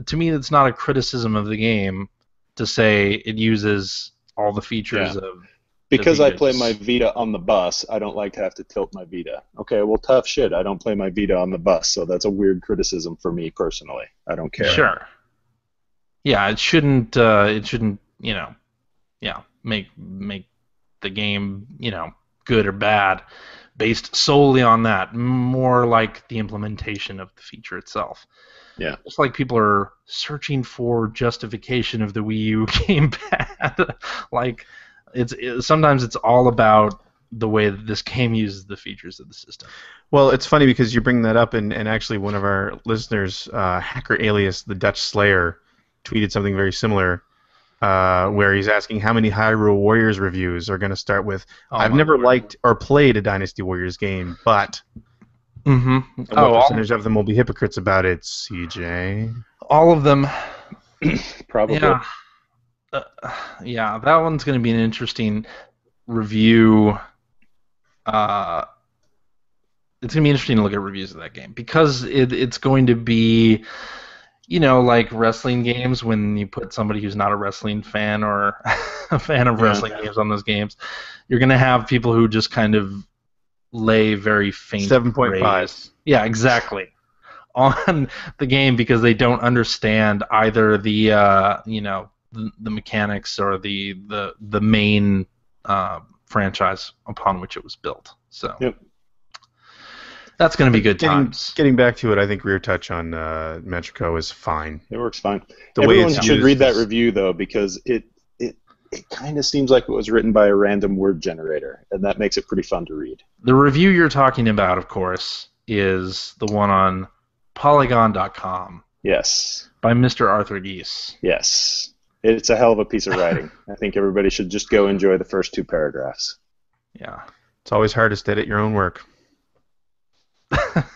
to me, that's not a criticism of the game to say it uses all the features of. Because I play my Vita on the bus, I don't like to have to tilt my Vita. Okay, well, tough shit. I don't play my Vita on the bus, so that's a weird criticism for me personally. I don't care. Sure. Yeah, it shouldn't. Make the game, good or bad. based solely on that, more like the implementation of the feature itself. Yeah. It's like people are searching for justification of the Wii U gamepad. Like, sometimes it's all about the way that this game uses the features of the system. Well, it's funny because you bring that up, and actually one of our listeners, Hacker Alias, the Dutch Slayer, tweeted something very similar, where he's asking how many Hyrule Warriors reviews are going to start with, I've never liked or played a Dynasty Warriors game, but... Mm-hmm. And what percentage of them will be hypocrites about it, CJ? All of them. Probably. Yeah. Yeah, that one's going to be an interesting review. It's going to be interesting to look at reviews of that game because it's going to be, like wrestling games when you put somebody who's not a wrestling fan or a fan of wrestling games on those games. You're going to have people who just kind of lay very faint 7.5. Yeah, exactly. On the game because they don't understand either the the mechanics or the main franchise upon which it was built. So that's going to be good times. Getting back to it, I think rear touch on Metrico is fine. It works fine. Everyone should read that review though because it kind of seems like it was written by a random word generator, and that makes it pretty fun to read. The review you're talking about, of course, is the one on Polygon.com. Yes. By Mr. Arthur Geese. Yes. It's a hell of a piece of writing. I think everybody should just go enjoy the first 2 paragraphs. Yeah. It's always hardest to edit your own work.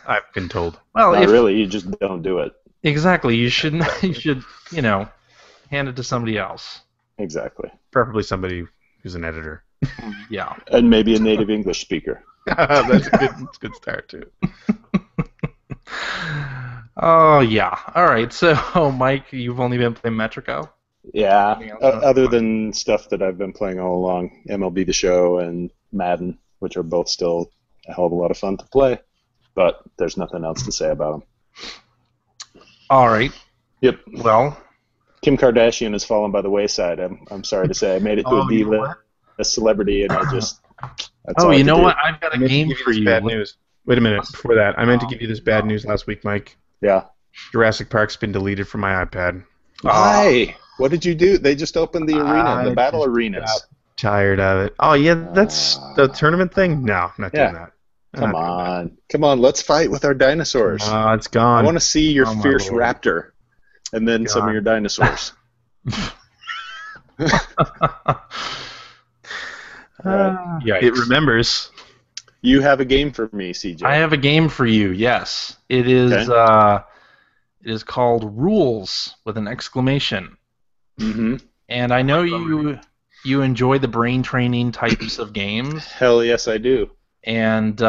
I've been told. Well, really, you just don't do it. Exactly. You should hand it to somebody else. Exactly. Preferably somebody who's an editor. Yeah. And maybe a native English speaker. That's a good start, too. Oh, yeah. All right. So, Mike, you've only been playing Metrico? Yeah. Other than stuff that I've been playing all along, MLB The Show and Madden, which are both still a hell of a lot of fun to play. But there's nothing else to say about them. All right. Yep. Well... Kim Kardashian has fallen by the wayside. I'm sorry to say. I made it to a celebrity, and I just... you know what? I've got a game for you. Bad news. Wait a minute. Before that, I meant to give you this bad news last week, Mike. Yeah. Jurassic Park's been deleted from my iPad. Why? What did you do? They just opened the arena, the battle arenas. Tired of it. Oh, yeah, that's the tournament thing? No, not doing that. Come on, let's fight with our dinosaurs. It's gone. I want to see your fierce raptor. And then some of your dinosaurs. It remembers. You have a game for me, CJ. I have a game for you. Yes, it is. Okay. It is called Rules with an exclamation. Mm-hmm. And I know you enjoy the brain training types of games. Hell yes, I do. And games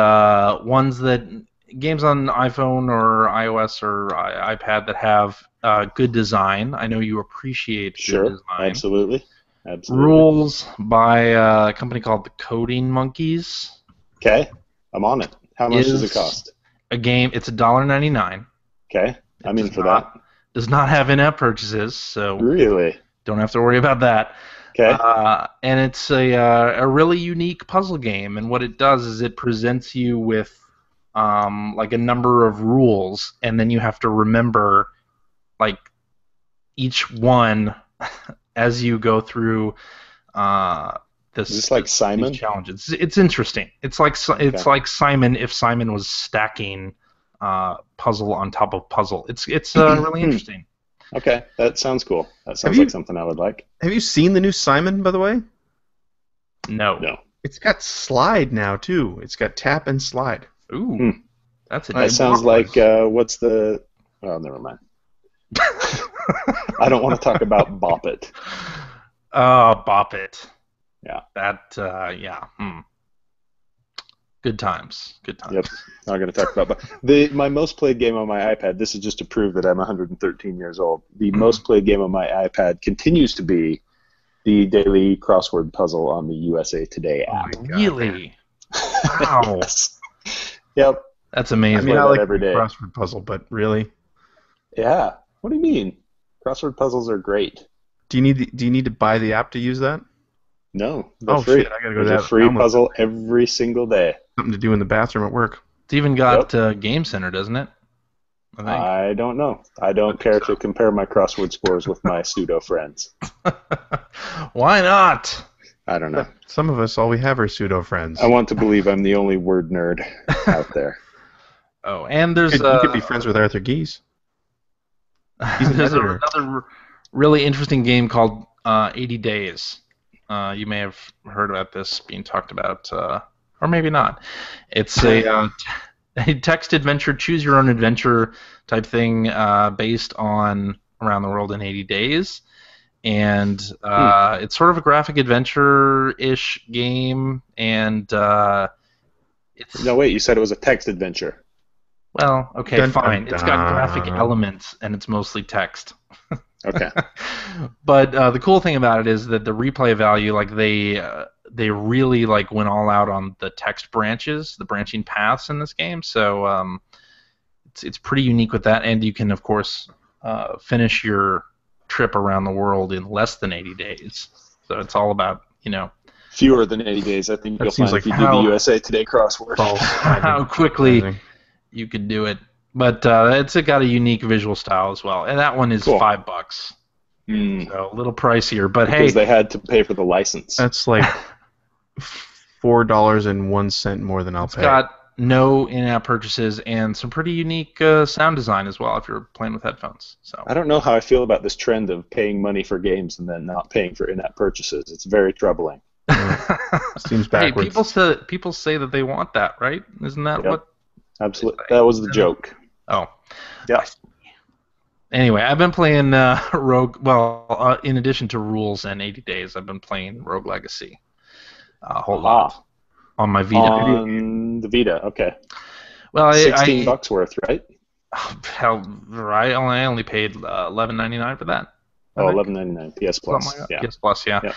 on iPhone or iOS or iPad that have good design. I know you appreciate good design. Absolutely. Rules by a company called the Coding Monkeys. Okay, I'm on it. How much does it cost? A game. It's $1.99. Okay, I'm in for that. Does not have in-app purchases, so really don't have to worry about that. Okay. And it's a really unique puzzle game, and what it does is it presents you with like a number of rules, and then you have to remember like each one as you go through this. Is this like Simon? These challenges. It's interesting. It's like Simon if Simon was stacking puzzle on top of puzzle. It's really interesting. Okay, that sounds cool. That sounds like something I would like. Have you seen the new Simon, by the way? No. It's got slide now too. It's got tap and slide. Ooh, that's a that sounds like what's the? Oh, never mind. I don't want to talk about Bop It. Bop It. Yeah. That. Good times. Yep. Not going to talk about. My most played game on my iPad. This is just to prove that I'm 113 years old. The most played game on my iPad continues to be the daily crossword puzzle on the USA Today app. Really? Wow. Yes. Yep. That's amazing. I mean, I like every day. Crossword puzzle, but really? Yeah. What do you mean? Crossword puzzles are great. Do you need to buy the app to use that? No. They're free. Shit! I gotta go to There's that. a free puzzle every single day. something to do in the bathroom at work. It's even got Game Center, doesn't it? I think. I don't know. I don't care to compare my crossword scores with my pseudo friends. Why not? I don't know. Some of us, all we have are pseudo friends. I want to believe I'm the only word nerd out there. Oh, and there's You could be friends with Arthur Geese. He's an there's editor. another really interesting game called 80 Days. You may have heard about this being talked about, or maybe not. It's a text adventure, choose your own adventure type thing based on Around the World in 80 Days. And it's sort of a graphic adventure-ish game, and it's... No, wait, you said it was a text adventure. Well, okay, Dun, fine. dun, It's got dun. graphic elements, and it's mostly text. Okay. But the cool thing about it is that the replay value, like they really like went all out on the text branches, the branching paths in this game. So it's pretty unique with that, and you can of course finish your trip around the world in less than 80 days. So it's all about Fewer than 80 days, I think That you'll seems find like if you how- do the USA Today crossword. how quickly you could do it. But it's got a unique visual style as well, and that one is Cool. $5. Mm, So a little pricier, but because hey, they had to pay for the license. That's like $4.01 more than I'll it's pay. got no in-app purchases and some pretty unique sound design as well if you're playing with headphones. So I don't know how I feel about this trend of paying money for games and then not paying for in-app purchases. It's very troubling. Seems hey, backwards. people say that they want that, right? Isn't that Yep. what? Absolutely. That was the joke. Oh, Yeah. anyway, I've been playing Rogue. Well, in addition to Rules and 80 Days, I've been playing Rogue Legacy a whole lot on my Vita. On the Vita, okay. Well, $16 worth, right? hell, right? I only paid $11.99 for that. Oh, I think. $11.99 PS Plus. Something like that. Yeah. PS Plus, yeah. Yeah.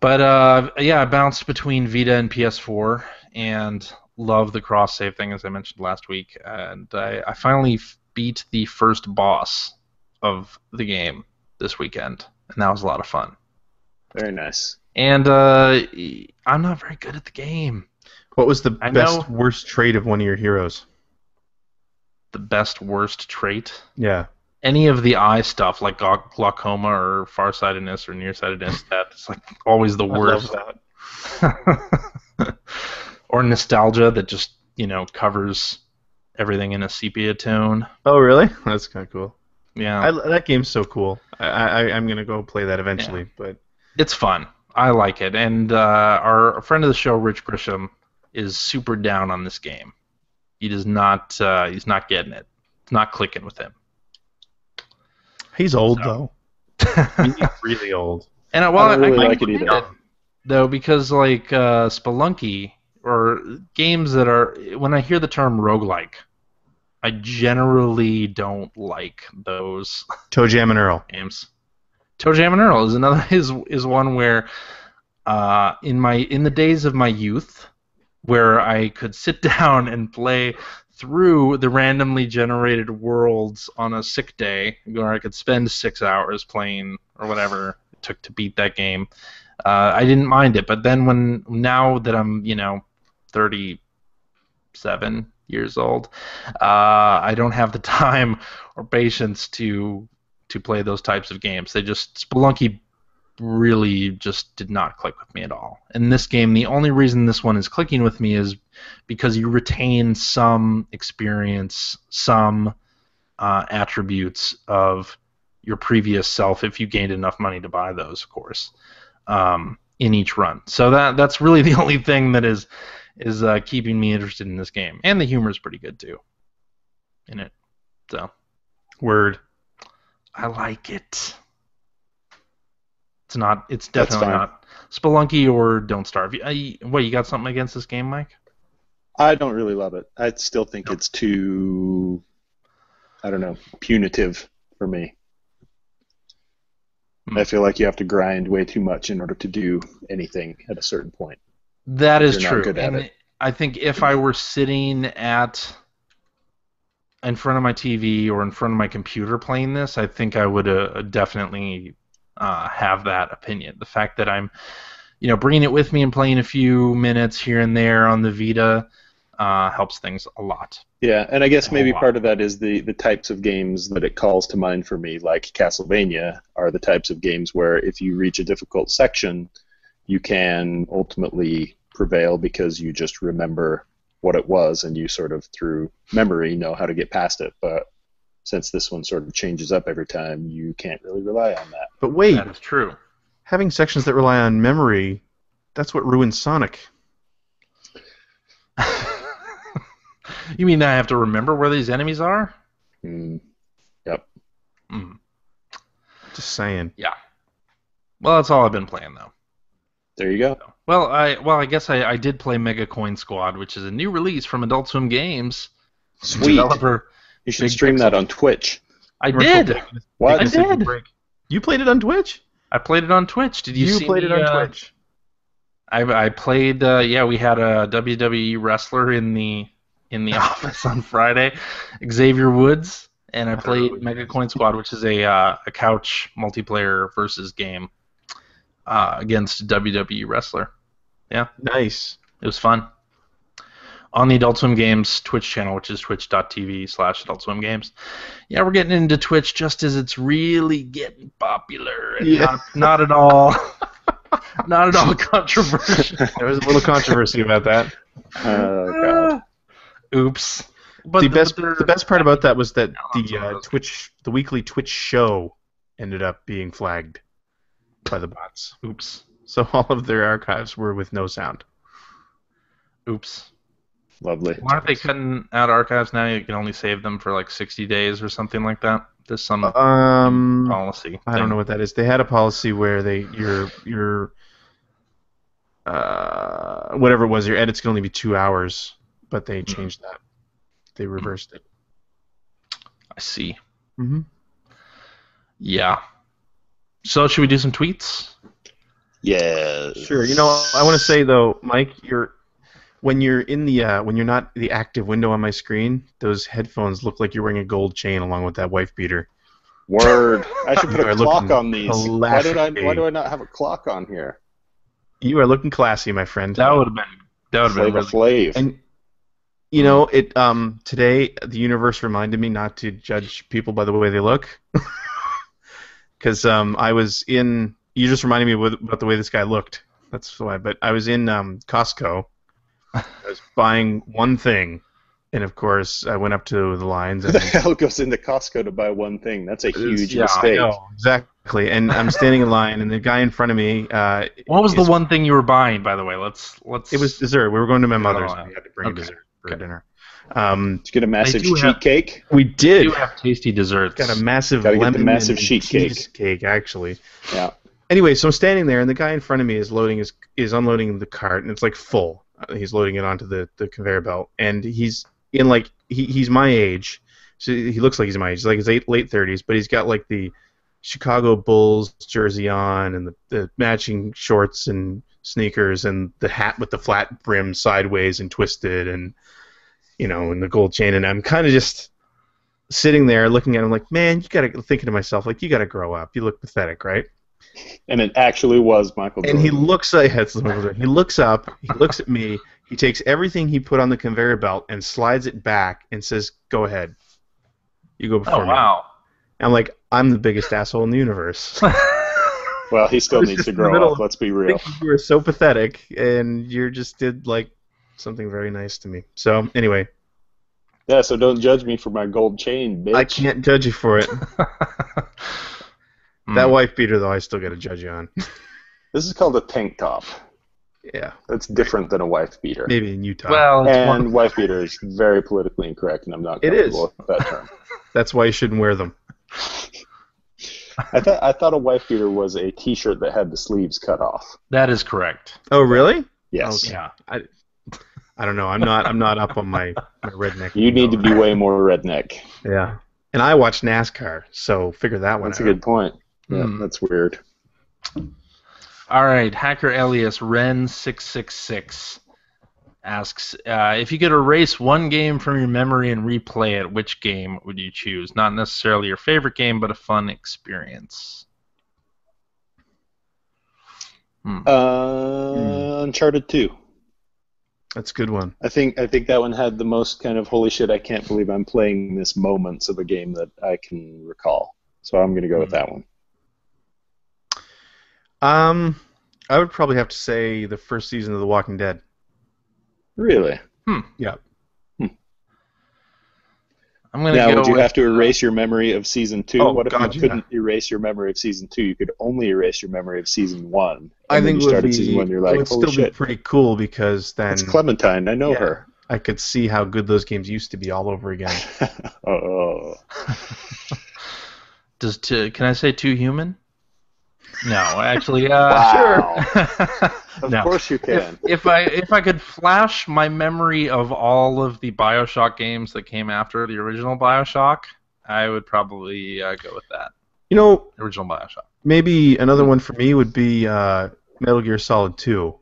But I bounced between Vita and PS4 and love the cross save thing as I mentioned last week. And I finally beat the first boss of the game this weekend, and that was a lot of fun. Very nice. And I'm not very good at the game. What was the I best, know. worst trait of one of your heroes? The best worst trait. Yeah. Any of the eye stuff like glaucoma or farsightedness or nearsightedness, that's like always the worst. Or nostalgia that just, covers everything in a sepia tone. Oh, really? That's kind of cool. Yeah. That game's so cool. I'm going to go play that eventually. But It's fun. I like it. And our friend of the show, Rich Grisham, is super down on this game. He does not, he's not getting it. It's not clicking with him. he's old, So. though. He's really old. And I don't really I like it get either. though, because like Spelunky or games that are, when I hear the term roguelike, I generally don't like those Toe Jam and Earl. games. Toe Jam and Earl is another is one where in the days of my youth, where I could sit down and play through the randomly generated worlds on a sick day, where I could spend 6 hours playing or whatever it took to beat that game. I didn't mind it, but then now that I'm 37 years old, I don't have the time or patience to play those types of games. Spelunky really just did not click with me at all. In this game, the only reason this one is clicking with me is because you retain some experience, some attributes of your previous self if you gained enough money to buy those, of course, in each run. So that's really the only thing that is keeping me interested in this game. And the humor is pretty good too in it. So Word. I like it. It's That's definitely fine. not Spelunky or Don't Starve. You got something against this game, Mike? I don't really love it. I still think it's too, I don't know, punitive for me. I feel like you have to grind way too much in order to do anything at a certain point. That is You're not true. good at And it. I think if I were sitting in front of my TV or in front of my computer playing this, I think I would definitely have that opinion. The fact that I'm, bringing it with me and playing a few minutes here and there on the Vita helps things a lot. Yeah, and I guess maybe lot. part of that is the types of games that it calls to mind for me, like Castlevania, are the types of games where if you reach a difficult section, you can ultimately prevail because you just remember what it was and you sort of, through memory, know how to get past it. But since this one sort of changes up every time, you can't really rely on that. But wait, That is true. having sections that rely on memory, that's what ruins Sonic. You mean I have to remember where these enemies are? Yep. Just saying. Yeah. Well, that's all I've been playing, though. There you go. Well, I guess I did play Mega Coin Squad, which is a new release from Adult Swim Games. Sweet. Developer. You should Big stream Pixel. that on Twitch. I did. What? I did. You played it on Twitch? I played it on Twitch. Did you see played me, it on Twitch. I played. We had a WWE wrestler in the office on Friday, Xavier Woods, and I played Mega Coin Squad, which is a couch multiplayer versus game against a WWE wrestler. Yeah, Nice. it was fun. On the Adult Swim Games Twitch channel, which is twitch.tv/Adult Swim Games. Yeah, we're getting into Twitch just as it's really getting popular, and not at all. Not at all controversial. There was a little controversy about that. Oh, God. Oops. But the best part about that was that No, the weekly Twitch show ended up being flagged by the bots. Oops. So all of their archives were with no sound. Oops. Lovely. Why aren't they cutting out archives now? You can only save them for like 60 days or something like that. There's some policy. I don't know what that is. They had a policy where whatever it was, your edits can only be 2 hours, but they changed that. They reversed it. I see. Mm-hmm. Yeah. So should we do some tweets? Yes. Sure. You know, I want to say though, Mike, when you're not the active window on my screen, those headphones look like you're wearing a gold chain along with that wife beater. Word. I should put You a are clock looking on these. Why do I not have a clock on here? You are looking classy, my friend. That would have been Flava really Flav. And you know, today the universe reminded me not to judge people by the way they look, because you just reminded me about the way this guy looked. That's why. But I was in Costco. I was buying one thing, and of course I went up to the lines. Who the hell goes into Costco to buy one thing? That's a huge mistake. I know, exactly. And I'm standing in line, and the guy in front of me. What was the one thing you were buying, by the way? Let's. It was dessert. We were going to my mother's. Oh, And we had to bring a dessert for dinner. Did you get a massive do sheet have- cake? We did. You have tasty desserts. Got a massive Gotta get the lemon massive and sheet cake. cheesecake, actually. Yeah. Anyway, so I'm standing there, and the guy in front of me is unloading the cart, and it's like full. He's loading it onto the conveyor belt, and he's in he's my age, so he looks like he's my age. He's like his late 30s, but he's got like the Chicago Bulls jersey on, and the matching shorts and sneakers, and the hat with the flat brim sideways and twisted, and and the gold chain. And I'm kind of just sitting there looking at him like, man, thinking to myself like, you gotta grow up. You look pathetic, right? And it actually was Michael Jordan. And he looks up, he looks at me, he takes everything he put on the conveyor belt and slides it back and says, go ahead. You go before Oh, me. wow. And I'm like, I'm the biggest asshole in the universe. Well, he still I was needs just to in the grow middle up, of let's be real. You were so pathetic, and you just did, something very nice to me. So, anyway. Yeah, so don't judge me for my gold chain, bitch. I can't judge you for it. That wife beater, though, I still got to judge you on. This is called a tank top. Yeah. That's different than a wife beater. Maybe in Utah. Well, it's And wife beater is very politically incorrect, and I'm not It is. comfortable with that term. That's why you shouldn't wear them. I thought a wife beater was a T-shirt that had the sleeves cut off. that is correct. Oh, really? Yes. Yeah. I don't know. I'm not up on my redneck. You need to be way more redneck. Yeah. And I watch NASCAR, so figure that one That's a out. good point. Yeah, Hmm. that's weird. All right, hacker alias Ren666 asks, if you could erase one game from your memory and replay it, which game would you choose? Not necessarily your favorite game, but a fun experience. Uncharted 2. That's a good one. I think that one had the most kind of holy shit, I can't believe I'm playing this moments of a game that I can recall. So I'm going to go with that one. I would probably have to say the first season of The Walking Dead. Really? Yeah. I'm going to Now, go would you with, have to erase your memory of Season 2? Oh, What if God, you couldn't erase your memory of Season 2? You could only erase your memory of Season 1. I And then think you it would started be, Season 1, you're it like, would holy still be shit. pretty cool because then It's Clementine, I know her. I could see how good those games used to be all over again. Oh. Can I say Too Human? No, actually, Wow. sure. Of No. course you can. If I could flash my memory of all of the BioShock games that came after the original BioShock, I would probably go with that. You know, The original BioShock. maybe another one for me would be Metal Gear Solid 2.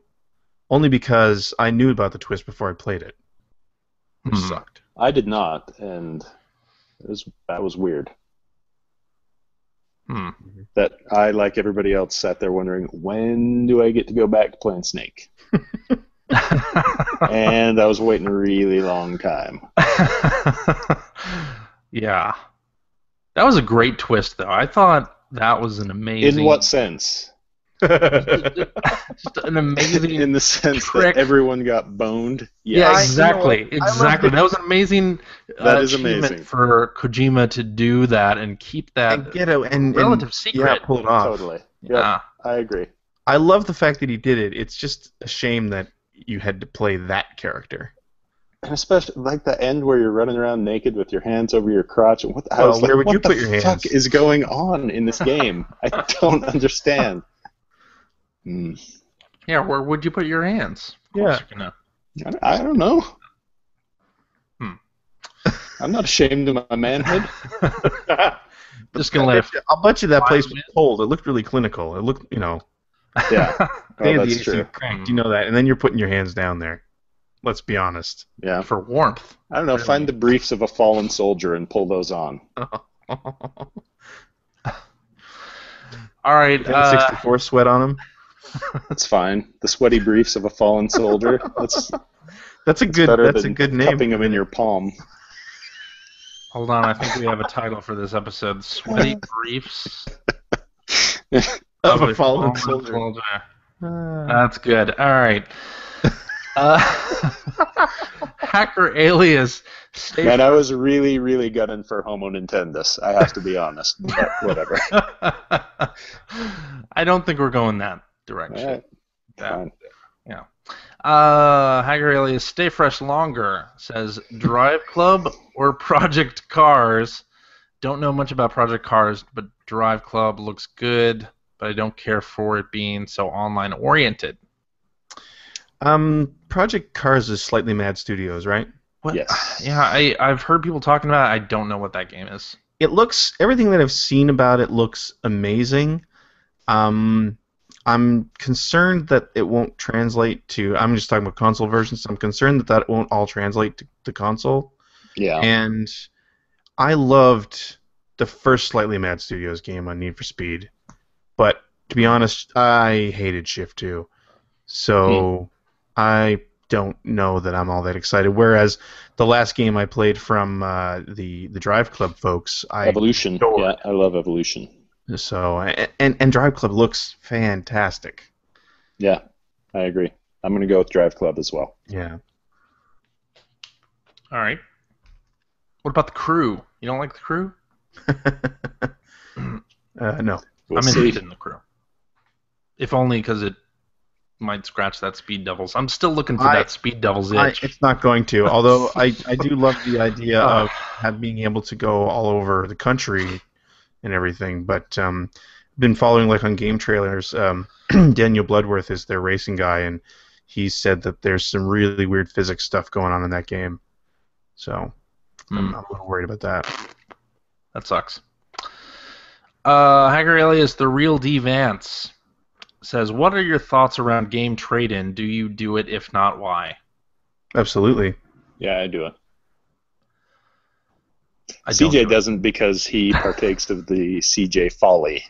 Only because I knew about the twist before I played it. Which sucked. I did not, and that was weird. That I, like everybody else, sat there wondering, when do I get to go back to playing Snake? And I was waiting a really long time. Yeah. That was a great twist, though. I thought that was an amazing... In what sense? Just an amazing In the sense trick. that everyone got boned? Yeah, Yes. exactly. I love Exactly. it. That was an amazing That is achievement amazing. for Kojima to do that and keep that And get a relative secret. Yeah, pull it off. Totally. Yeah. Yep, I agree. I love the fact that he did it. It's just a shame that you had to play that character. And especially like the end where you're running around naked with your hands over your crotch. And I Well, was like, where would what you the put your hands? fuck is going on in this game? I don't understand. Yeah, where would you put your hands? Of Yeah. course you're gonna. I don't know. I'm not ashamed of my manhood. Just gonna let it. I'll bet you that place was minutes. cold. It looked really clinical. It looked, Yeah. they Oh, had the that's AC true. cranked. You know that. And then you're putting your hands down there. Let's be honest. Yeah. For warmth. I don't know. Find the briefs of a fallen soldier and pull those on. All right. Got a 64 sweat on him. That's fine. The sweaty briefs of a fallen soldier. That's a good. Better That's a than good name. cupping them in your palm. Hold on. I think we have a title for this episode: "Sweaty Briefs Of a fallen soldier. That's good. All right. Hacker Alias. Man, I was really, really gunning for Homo Nintendus. I have to be honest. But whatever. I don't think we're going that direction. All right. Yeah. Fine. Yeah. Hacker Alias Stay Fresh Longer says Drive Club or Project Cars. Don't know much about Project Cars, but Drive Club looks good, but I don't care for it being so online oriented. Project Cars is Slightly Mad Studios, right? What? Yes. Yeah, I've heard people talking about it. I don't know what that game is. It looks, everything that I've seen about it looks amazing. I'm concerned that it won't translate to, I'm just talking about console versions, so I'm concerned that won't all translate to the console. Yeah. And I loved the first Slightly Mad Studios game on Need for Speed, but to be honest, I hated Shift 2. So I don't know that I'm all that excited. Whereas the last game I played from the Drive Club folks, Evolution. adored. Yeah, I love Evolution. So and Drive Club looks fantastic. Yeah, I agree. I'm going to go with Drive Club as well. Yeah. All right. What about the Crew? You don't like the Crew? No. We'll I'm see. interested in the Crew. If only because it might scratch that Speed Devils. I'm still looking for that Speed Devils itch. It's not going to. Although I do love the idea of being able to go all over the country and everything. But been following like on game trailers. Daniel Bloodworth is their racing guy, and he said that there's some really weird physics stuff going on in that game. So I'm a little worried about that. That sucks. Hacker Alias, The Real D Vance, says, what are your thoughts around game trade-in? Do you do it? If not, why? Absolutely. Yeah, I do it. I don't CJ do doesn't because he partakes of the CJ folly.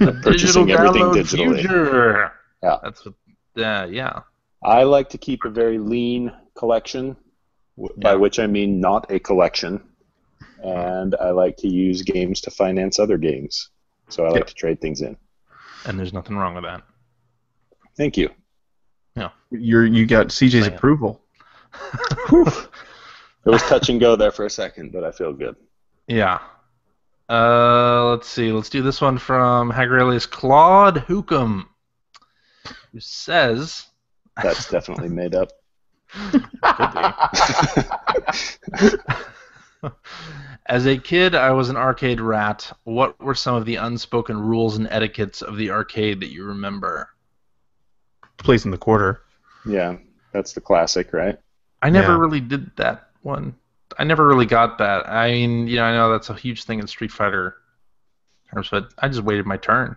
it. Purchasing Digital everything download digitally. Future. Yeah. That's what. Yeah. I like to keep a very lean collection, by which I mean not a collection. And I like to use games to finance other games. So I like to trade things in. And there's nothing wrong with that. Thank you. Yeah. You got CJ's approval. It was touch and go there for a second, but I feel good. Yeah. Let's see. Let's do this one from Hagrelius Claude Hookham, who says... That's definitely made up. Could be. As a kid, I was an arcade rat. What were some of the unspoken rules and etiquettes of the arcade that you remember? Place in the quarter. Yeah, that's the classic, right? I never really did that one. I never really got that. I mean, I know that's a huge thing in Street Fighter terms, but I just waited my turn.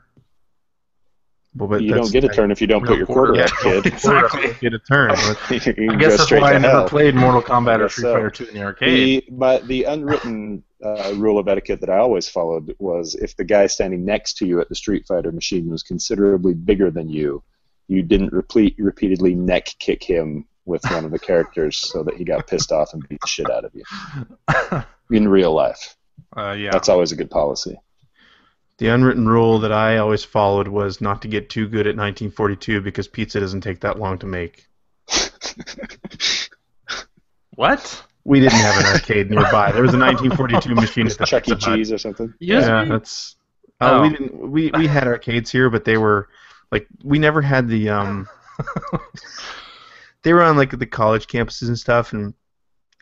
Well, but you don't get a turn if you don't put your quarter up, kid. Exactly. Get a turn. I guess that's why I never played Mortal Kombat or Street Fighter 2 in the arcade. But the unwritten rule of etiquette that I always followed was if the guy standing next to you at the Street Fighter machine was considerably bigger than you, you didn't repeatedly neck kick him with one of the characters so that he got pissed off and beat the shit out of you. In real life. Yeah. That's always a good policy. The unwritten rule that I always followed was not to get too good at 1942 because pizza doesn't take that long to make. What? We didn't have an arcade nearby. There was a 1942 machine at the Chuck E. Cheese or something. Yeah, that's. We didn't. We had arcades here, but they were like we never had the. They were on like the college campuses and stuff, and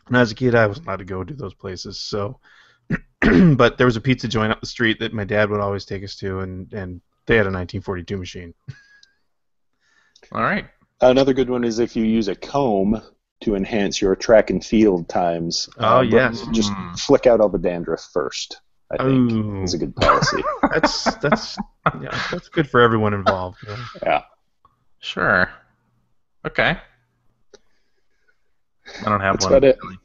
when I was a kid, I wasn't allowed to go to those places. So, but there was a pizza joint up the street that my dad would always take us to, and they had a 1942 machine. All right. Another good one is if you use a comb to enhance your track and field times. Oh, yes. Just flick out all the dandruff first, I think, is a good policy. That's good for everyone involved. Yeah. Sure. Okay. I don't have That's one. about it. Really.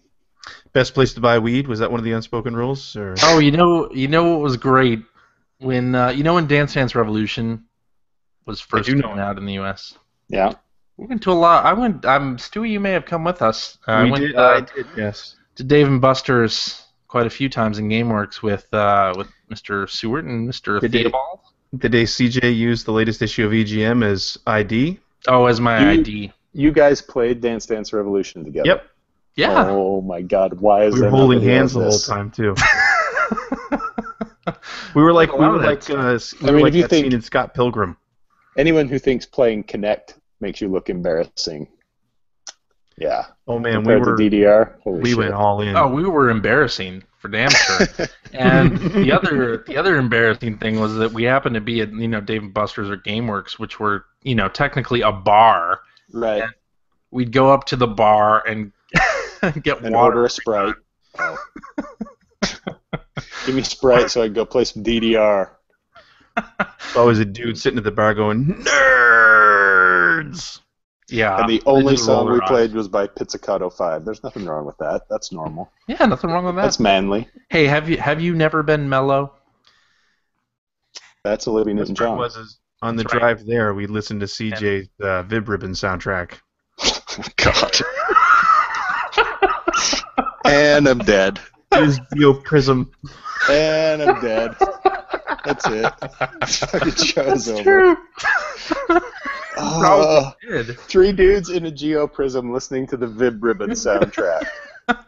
Best place to buy weed? Was that one of the unspoken rules? Or? Oh, you know what was great when when Dance Dance Revolution was first coming out in the U.S. Yeah. We went to a lot. Stewie, you may have come with us. I did. Yes. To Dave and Buster's quite a few times in GameWorks with Mr. Seward and Mr. Theobald. The day CJ used the latest issue of EGM as ID. Oh, as my ID. You guys played Dance Dance Revolution together. Yep. Yeah. Oh my God! Why is we were holding hands the whole time too? we were like that scene in Scott Pilgrim. Anyone who thinks playing Kinect makes you look embarrassing. Yeah. Oh man, compared to DDR. Holy shit. Went all in. Oh, we were embarrassing for damn sure. And the other embarrassing thing was that we happened to be at Dave and Buster's or GameWorks, which were technically a bar. Right. And we'd go up to the bar and get and water. Order a Sprite. Oh. Give me Sprite so I can go play some DDR. Always a dude sitting at the bar going, "Nerds!" Yeah. And the only song we played was by Pizzicato 5. There's nothing wrong with that. That's normal. Yeah, nothing wrong with that. That's manly. Hey, have you never been mellow? That's Olivia Newton-John. On the drive there, we listened to CJ's Vib Ribbon soundtrack. God. And I'm dead. His Geoprism. And I'm dead. That's it. Fucking show's over. Three dudes in a Geoprism listening to the Vib Ribbon soundtrack.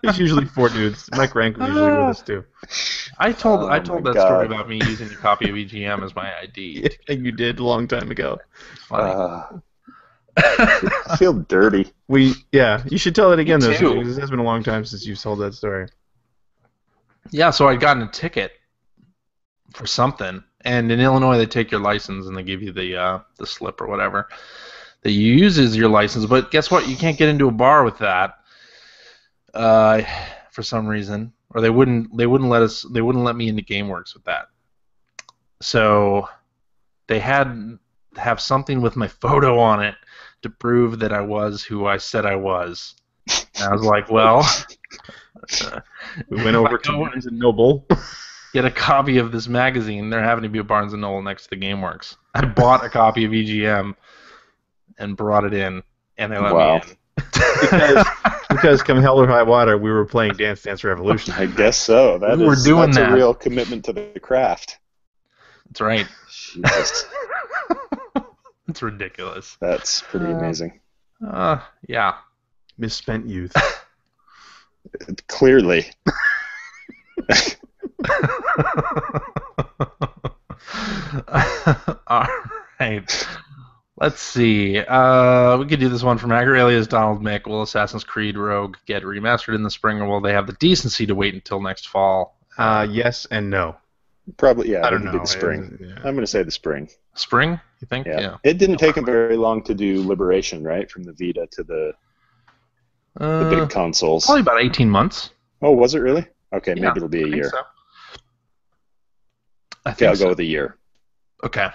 There's usually four dudes. Mike Rank was usually with us too. I told that story about me using a copy of EGM as my ID. And you did a long time ago. Funny. I feel dirty. You should tell it again though. too. Because it has been a long time since you've told that story. Yeah, so I'd gotten a ticket for something, and in Illinois they take your license and they give you the slip or whatever that you use as your license. But guess what? You can't get into a bar with that for some reason, or they wouldn't let me into GameWorks with that. So they had to have something with my photo on it to prove that I was who I said I was. And I was like, well. We went over to Barnes & Noble. Get a copy of this magazine. There happened to be a Barnes & Noble next to the GameWorks. I bought a copy of EGM and brought it in. and they let Wow. me in. Because come hell or high water, we were playing Dance Dance Revolution. I guess so. We were doing that's that. a real commitment to the craft. That's right. Jesus, It's ridiculous. that's pretty amazing. Yeah. Misspent youth. Clearly. All right. Let's see. We could do this one from Agralia's Donald Mick. Will Assassin's Creed Rogue get remastered in the spring, or will they have the decency to wait until next fall? Yes and no. Probably, yeah. I don't it'd know. be the spring. Yeah. I'm going to say the spring. Spring, you think? Yeah. It didn't take them very long to do Liberation, right? From the Vita to the big consoles. Probably about 18 months. Oh, was it really? Okay, Yeah, maybe it'll be a year. So. Okay, I'll go with a year. Okay.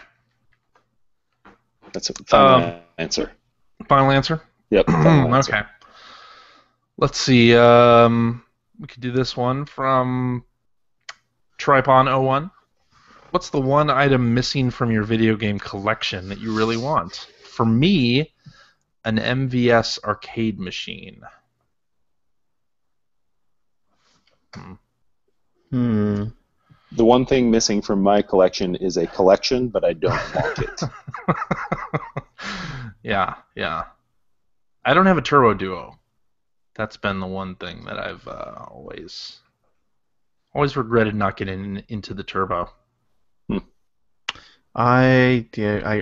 That's a final answer. Final answer? Yep. Final answer. Okay. Let's see. We could do this one from Tripon01. What's the one item missing from your video game collection that you really want? For me, an MVS arcade machine. The one thing missing from my collection is a collection, but I don't want it. Yeah. I don't have a Turbo Duo. That's been the one thing that I've always regretted not getting into the Turbo. I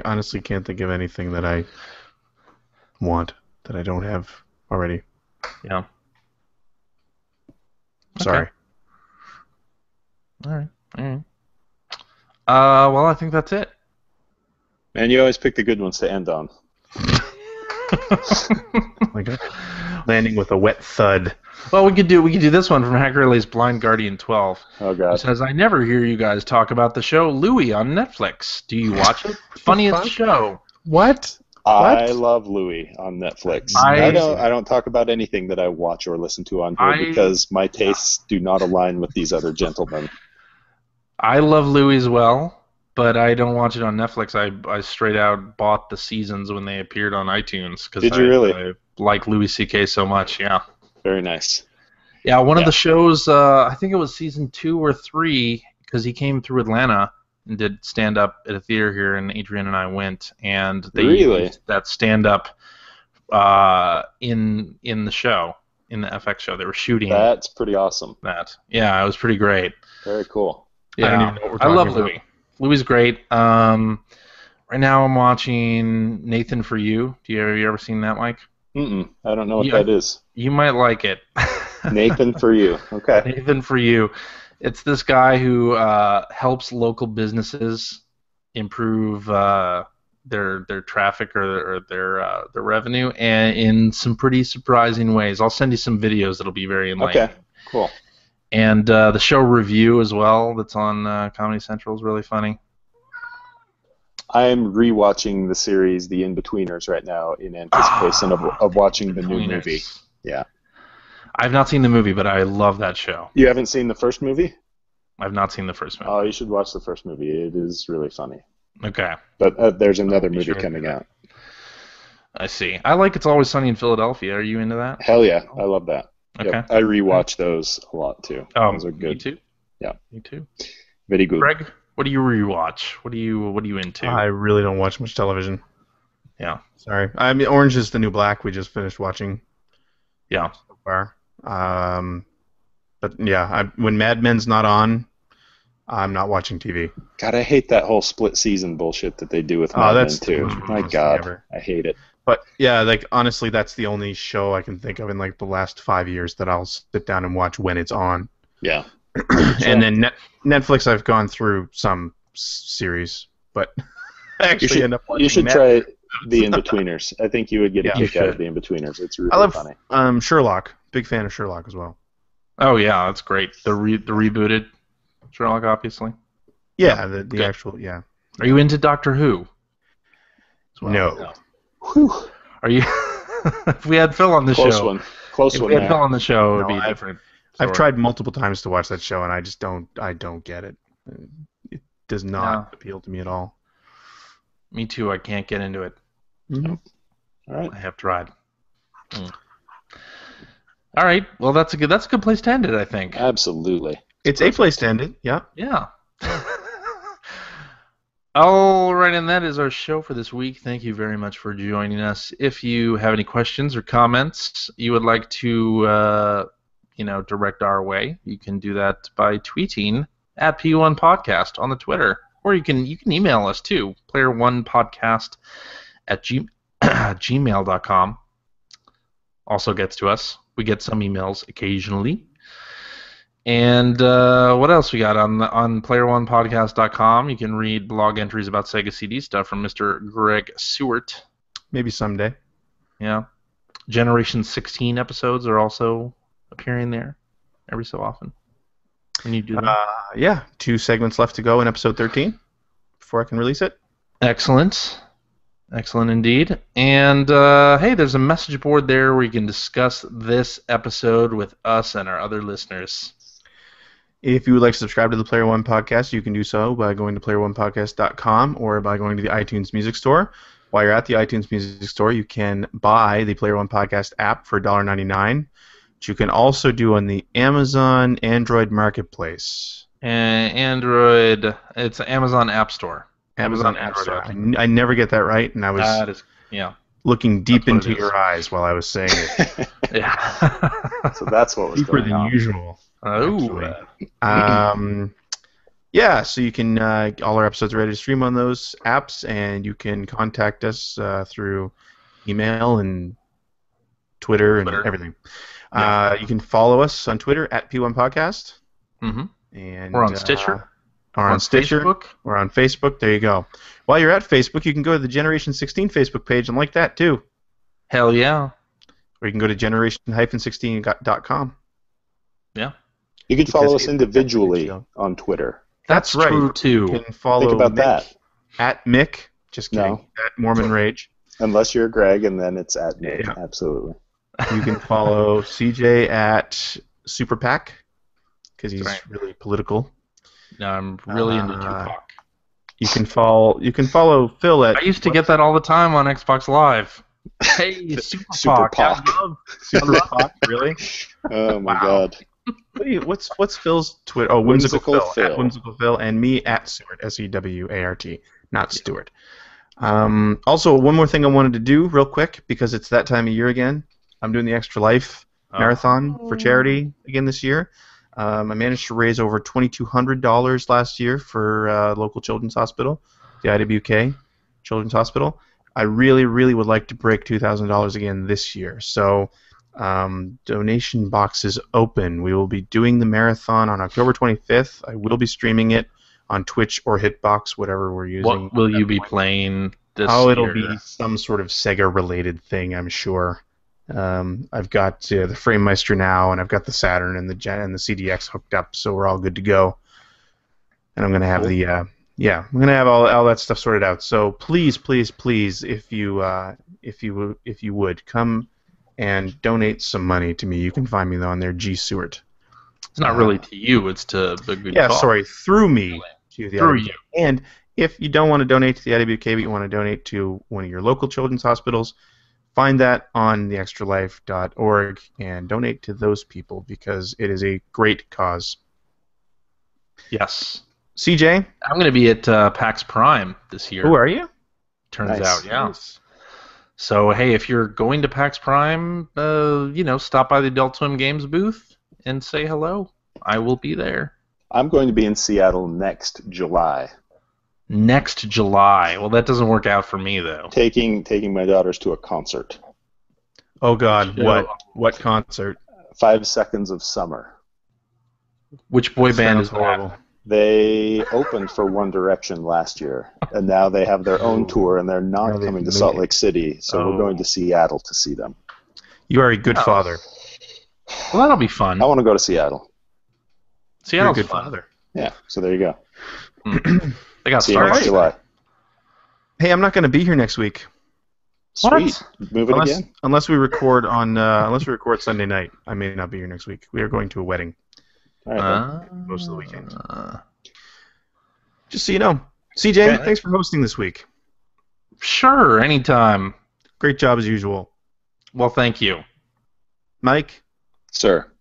honestly can't think of anything that I want that I don't have already. Yeah. Sorry. Okay. All right. Well, I think that's it. Man, you always pick the good ones to end on. Like landing with a wet thud. Well, we could do this one from Hacker Relay's Blind Guardian 12. Oh, It God. says, I never hear you guys talk about the show Louie on Netflix. Do you watch it? Funniest fuck? show. What? I What? love Louie on Netflix. I- I don't talk about anything that I watch or listen to on here because my tastes do not align with these other gentlemen. I love Louie as well, but I don't watch it on Netflix. I straight out bought the seasons when they appeared on iTunes. Cause Did you really? I like Louis C.K. so much, yeah. Very nice. Yeah, one of Yeah. the shows, I think it was season 2 or 3, because he came through Atlanta and did stand-up at a theater here, and Adrian and I went, and they Really? used that stand-up in the show, in the FX show. They were shooting That's pretty awesome. that. Yeah, it was pretty great. Very cool. Yeah, I don't even know what we're I talking love about. Louis. Louis great. Right now I'm watching Nathan for You. Have you ever seen that, Mike? Mm-mm. I don't know what Yeah. that is. You might like it. Nathan for you. Okay. Nathan for You. It's this guy who helps local businesses improve their traffic or their revenue, and in some pretty surprising ways. I'll send you some videos that'll be very enlightening. Okay. Cool. And the show Review as well, that's on Comedy Central, is really funny. I'm rewatching the series The In-Betweeners right now in anticipation of watching the new movie. Yeah. I've not seen the movie, but I love that show. You haven't seen the first movie? I've not seen the first movie. Oh, you should watch the first movie. It is really funny. Okay, But there's another be movie sure to coming do that. out. I see. I like It's Always Sunny in Philadelphia. Are you into that? Hell yeah, I love that. Okay. Yep. I rewatch those a lot too. Oh, Those are me good. too. Yeah. Me too. Very good. Greg, what do you rewatch? What are you into? I really don't watch much television. Yeah. Sorry. I mean, Orange is the New Black. We just finished watching Yeah. so far. But yeah, when Mad Men's not on, I'm not watching TV. God, I hate that whole split season bullshit that they do with Oh, Mad Men that's too. the most My ridiculous thing God, ever. I hate it. But yeah, like honestly, that's the only show I can think of in like the last 5 years that I'll sit down and watch when it's on. Yeah. And then Netflix, I've gone through some series, but I actually end up watching. You should Mad- try The In-Betweeners. I think you would get a Yeah, kick you out of should. The In-Betweeners. It's I really love funny. Sherlock. Big fan of Sherlock as well. Oh yeah, that's great. The rebooted Sherlock, obviously. Yeah, the Good. actual yeah. Are you into Doctor Who? As well? No. Whew. Are you? If we had Phil on the Close show, one. Close if one we had Phil there. on the show, it would No, be I've- different. I've story. tried multiple times to watch that show, and I just don't get it. It does not No. appeal to me at all. Me too. I can't get into it. Mm-hmm. All right. I have tried. All right. Well, that's a good place to end it, I think. Absolutely. It's a place to end it. Yeah. Yeah. All right, and that is our show for this week. Thank you very much for joining us. If you have any questions or comments you would like to, direct our way, you can do that by tweeting at P1 Podcast on the Twitter, or you can email us too, player1podcast@gmail.com. Also gets to us. We get some emails occasionally. And what else we got on player1podcast.com? You can read blog entries about Sega CD stuff from Mr. Greg Seward. Maybe someday. Yeah. Generation 16 episodes are also appearing there every so often. When you do that. Yeah, 2 segments left to go in episode 13 before I can release it. Excellent. Excellent indeed. And hey, there's a message board there where you can discuss this episode with us and our other listeners. If you would like to subscribe to the Player One Podcast, you can do so by going to player1podcast.com or by going to the iTunes Music Store. While you're at the iTunes Music Store, you can buy the Player One Podcast app for $1.99, which you can also do on the Amazon Android Marketplace. Android, it's Amazon App Store. Amazon App Store. I never get that right, and I was looking deep into your eyes while I was saying it. Yeah. So that's what was Deeper going than on. usual. Oh. Yeah, so you can all our episodes are ready to stream on those apps, and you can contact us through email and Twitter and everything. Yeah. You can follow us on Twitter at P1 Podcast. Mm-hmm. And We're on Stitcher. Or on Stitcher. Facebook. Or on Facebook. There you go. While you're at Facebook, you can go to the Generation 16 Facebook page and like that too. Hell yeah. Or you can go to generation-16.com. Yeah. You can follow us individually on Twitter. That's right. true too. You can follow Think about Mick that. at Mick. Just kidding. No. At Mormon Rage. Unless you're Greg, and then it's at me. Yeah. Absolutely. You can follow CJ at Super PAC because he's Right. really political. No, I'm really into Tupac. You can follow Phil at. I used to get that all the time on Xbox Live. Hey, Super Super Pac. Super PAC. Really? Oh my Wow. God. What's Phil's Twitter? Oh, Whimsical Whimsical Phil. Phil. At Whimsical Phil, and me at Seward, Sewart, not Stewart. Also, one more thing I wanted to do real quick because it's that time of year again. I'm doing the Extra Life Marathon for charity again this year. I managed to raise over $2,200 last year for local children's hospital, the IWK Children's Hospital. I really, really would like to break $2,000 again this year. So donation box is open. We will be doing the marathon on October 25th. I will be streaming it on Twitch or Hitbox, whatever we're using. What will you be playing this Oh, year? it'll be some sort of Sega-related thing, I'm sure. I've got the FrameMeister now, and I've got the Saturn and the CDX hooked up, so we're all good to go. And I'm gonna have I'm gonna have all that stuff sorted out. So please, please, please, if you would come and donate some money to me, you can find me on there, G Seward. It's not really to you, it's to the good Yeah, cause. sorry, through me to the Through IWK. you. And if you don't want to donate to the IWK, but you want to donate to one of your local children's hospitals, find that on theextralife.org and donate to those people because it is a great cause. Yes. CJ, I'm going to be at PAX Prime this year. who are you? Turns Nice. out, yeah. So, hey, if you're going to PAX Prime, stop by the Adult Swim Games booth and say hello. I will be there. I'm going to be in Seattle next July, Next July. Well, that doesn't work out for me, though. taking my daughters to a concert. Oh God, Yeah. what concert? 5 Seconds of Summer. Which boy band Sounds is horrible. that? They opened for One Direction last year, and now they have their own tour, and they're not Now they've coming to made Salt it. Lake City, so Oh. we're going to Seattle to see them. You are a good father. Well, that'll be fun. I want to go to Seattle. You're a Seattle's good fun. father. Yeah, so there you go. They got See you Star next Wars. July. Hey, I'm not going to be here next week Sweet. Move it again. unless we record Sunday night. I may not be here next week. We are going to a wedding All right, then. most of the weekend. Just so you know. CJ, Okay. thanks for hosting this week. Sure, anytime. Great job as usual. Well, thank you. Mike, Sir,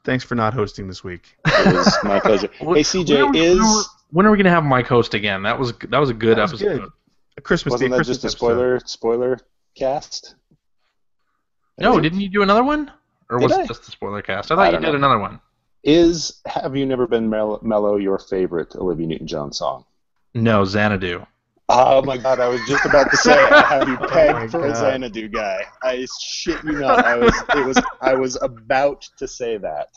thanks for not hosting this week. it was my pleasure. Hey, CJ, when are we gonna have Mike host again? That was a good That was episode. good. A Christmas wasn't Day, that Christmas just a episode. spoiler cast? No, didn't you do another one? Or Did was I? it just the spoiler cast? I thought you don't did know. another one. Is Have You Never Been Mellow your favorite Olivia Newton-John song? No, Xanadu. Oh my god, I was just about to say I have you my pegged for a God. Xanadu guy. I shit you not. I was about to say that.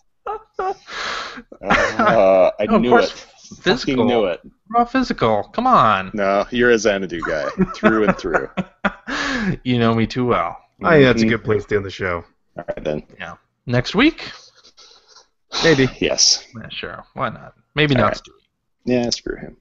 I Of knew course, it. physical. Fucking knew it. Raw physical. Come on. No, you're a Xanadu guy through and through. You know me too well. I think that's a good place to end the show. All right then. Yeah. Next week? Maybe. Yes. Yeah, sure. Why not? Maybe All not. right. Yeah, screw him.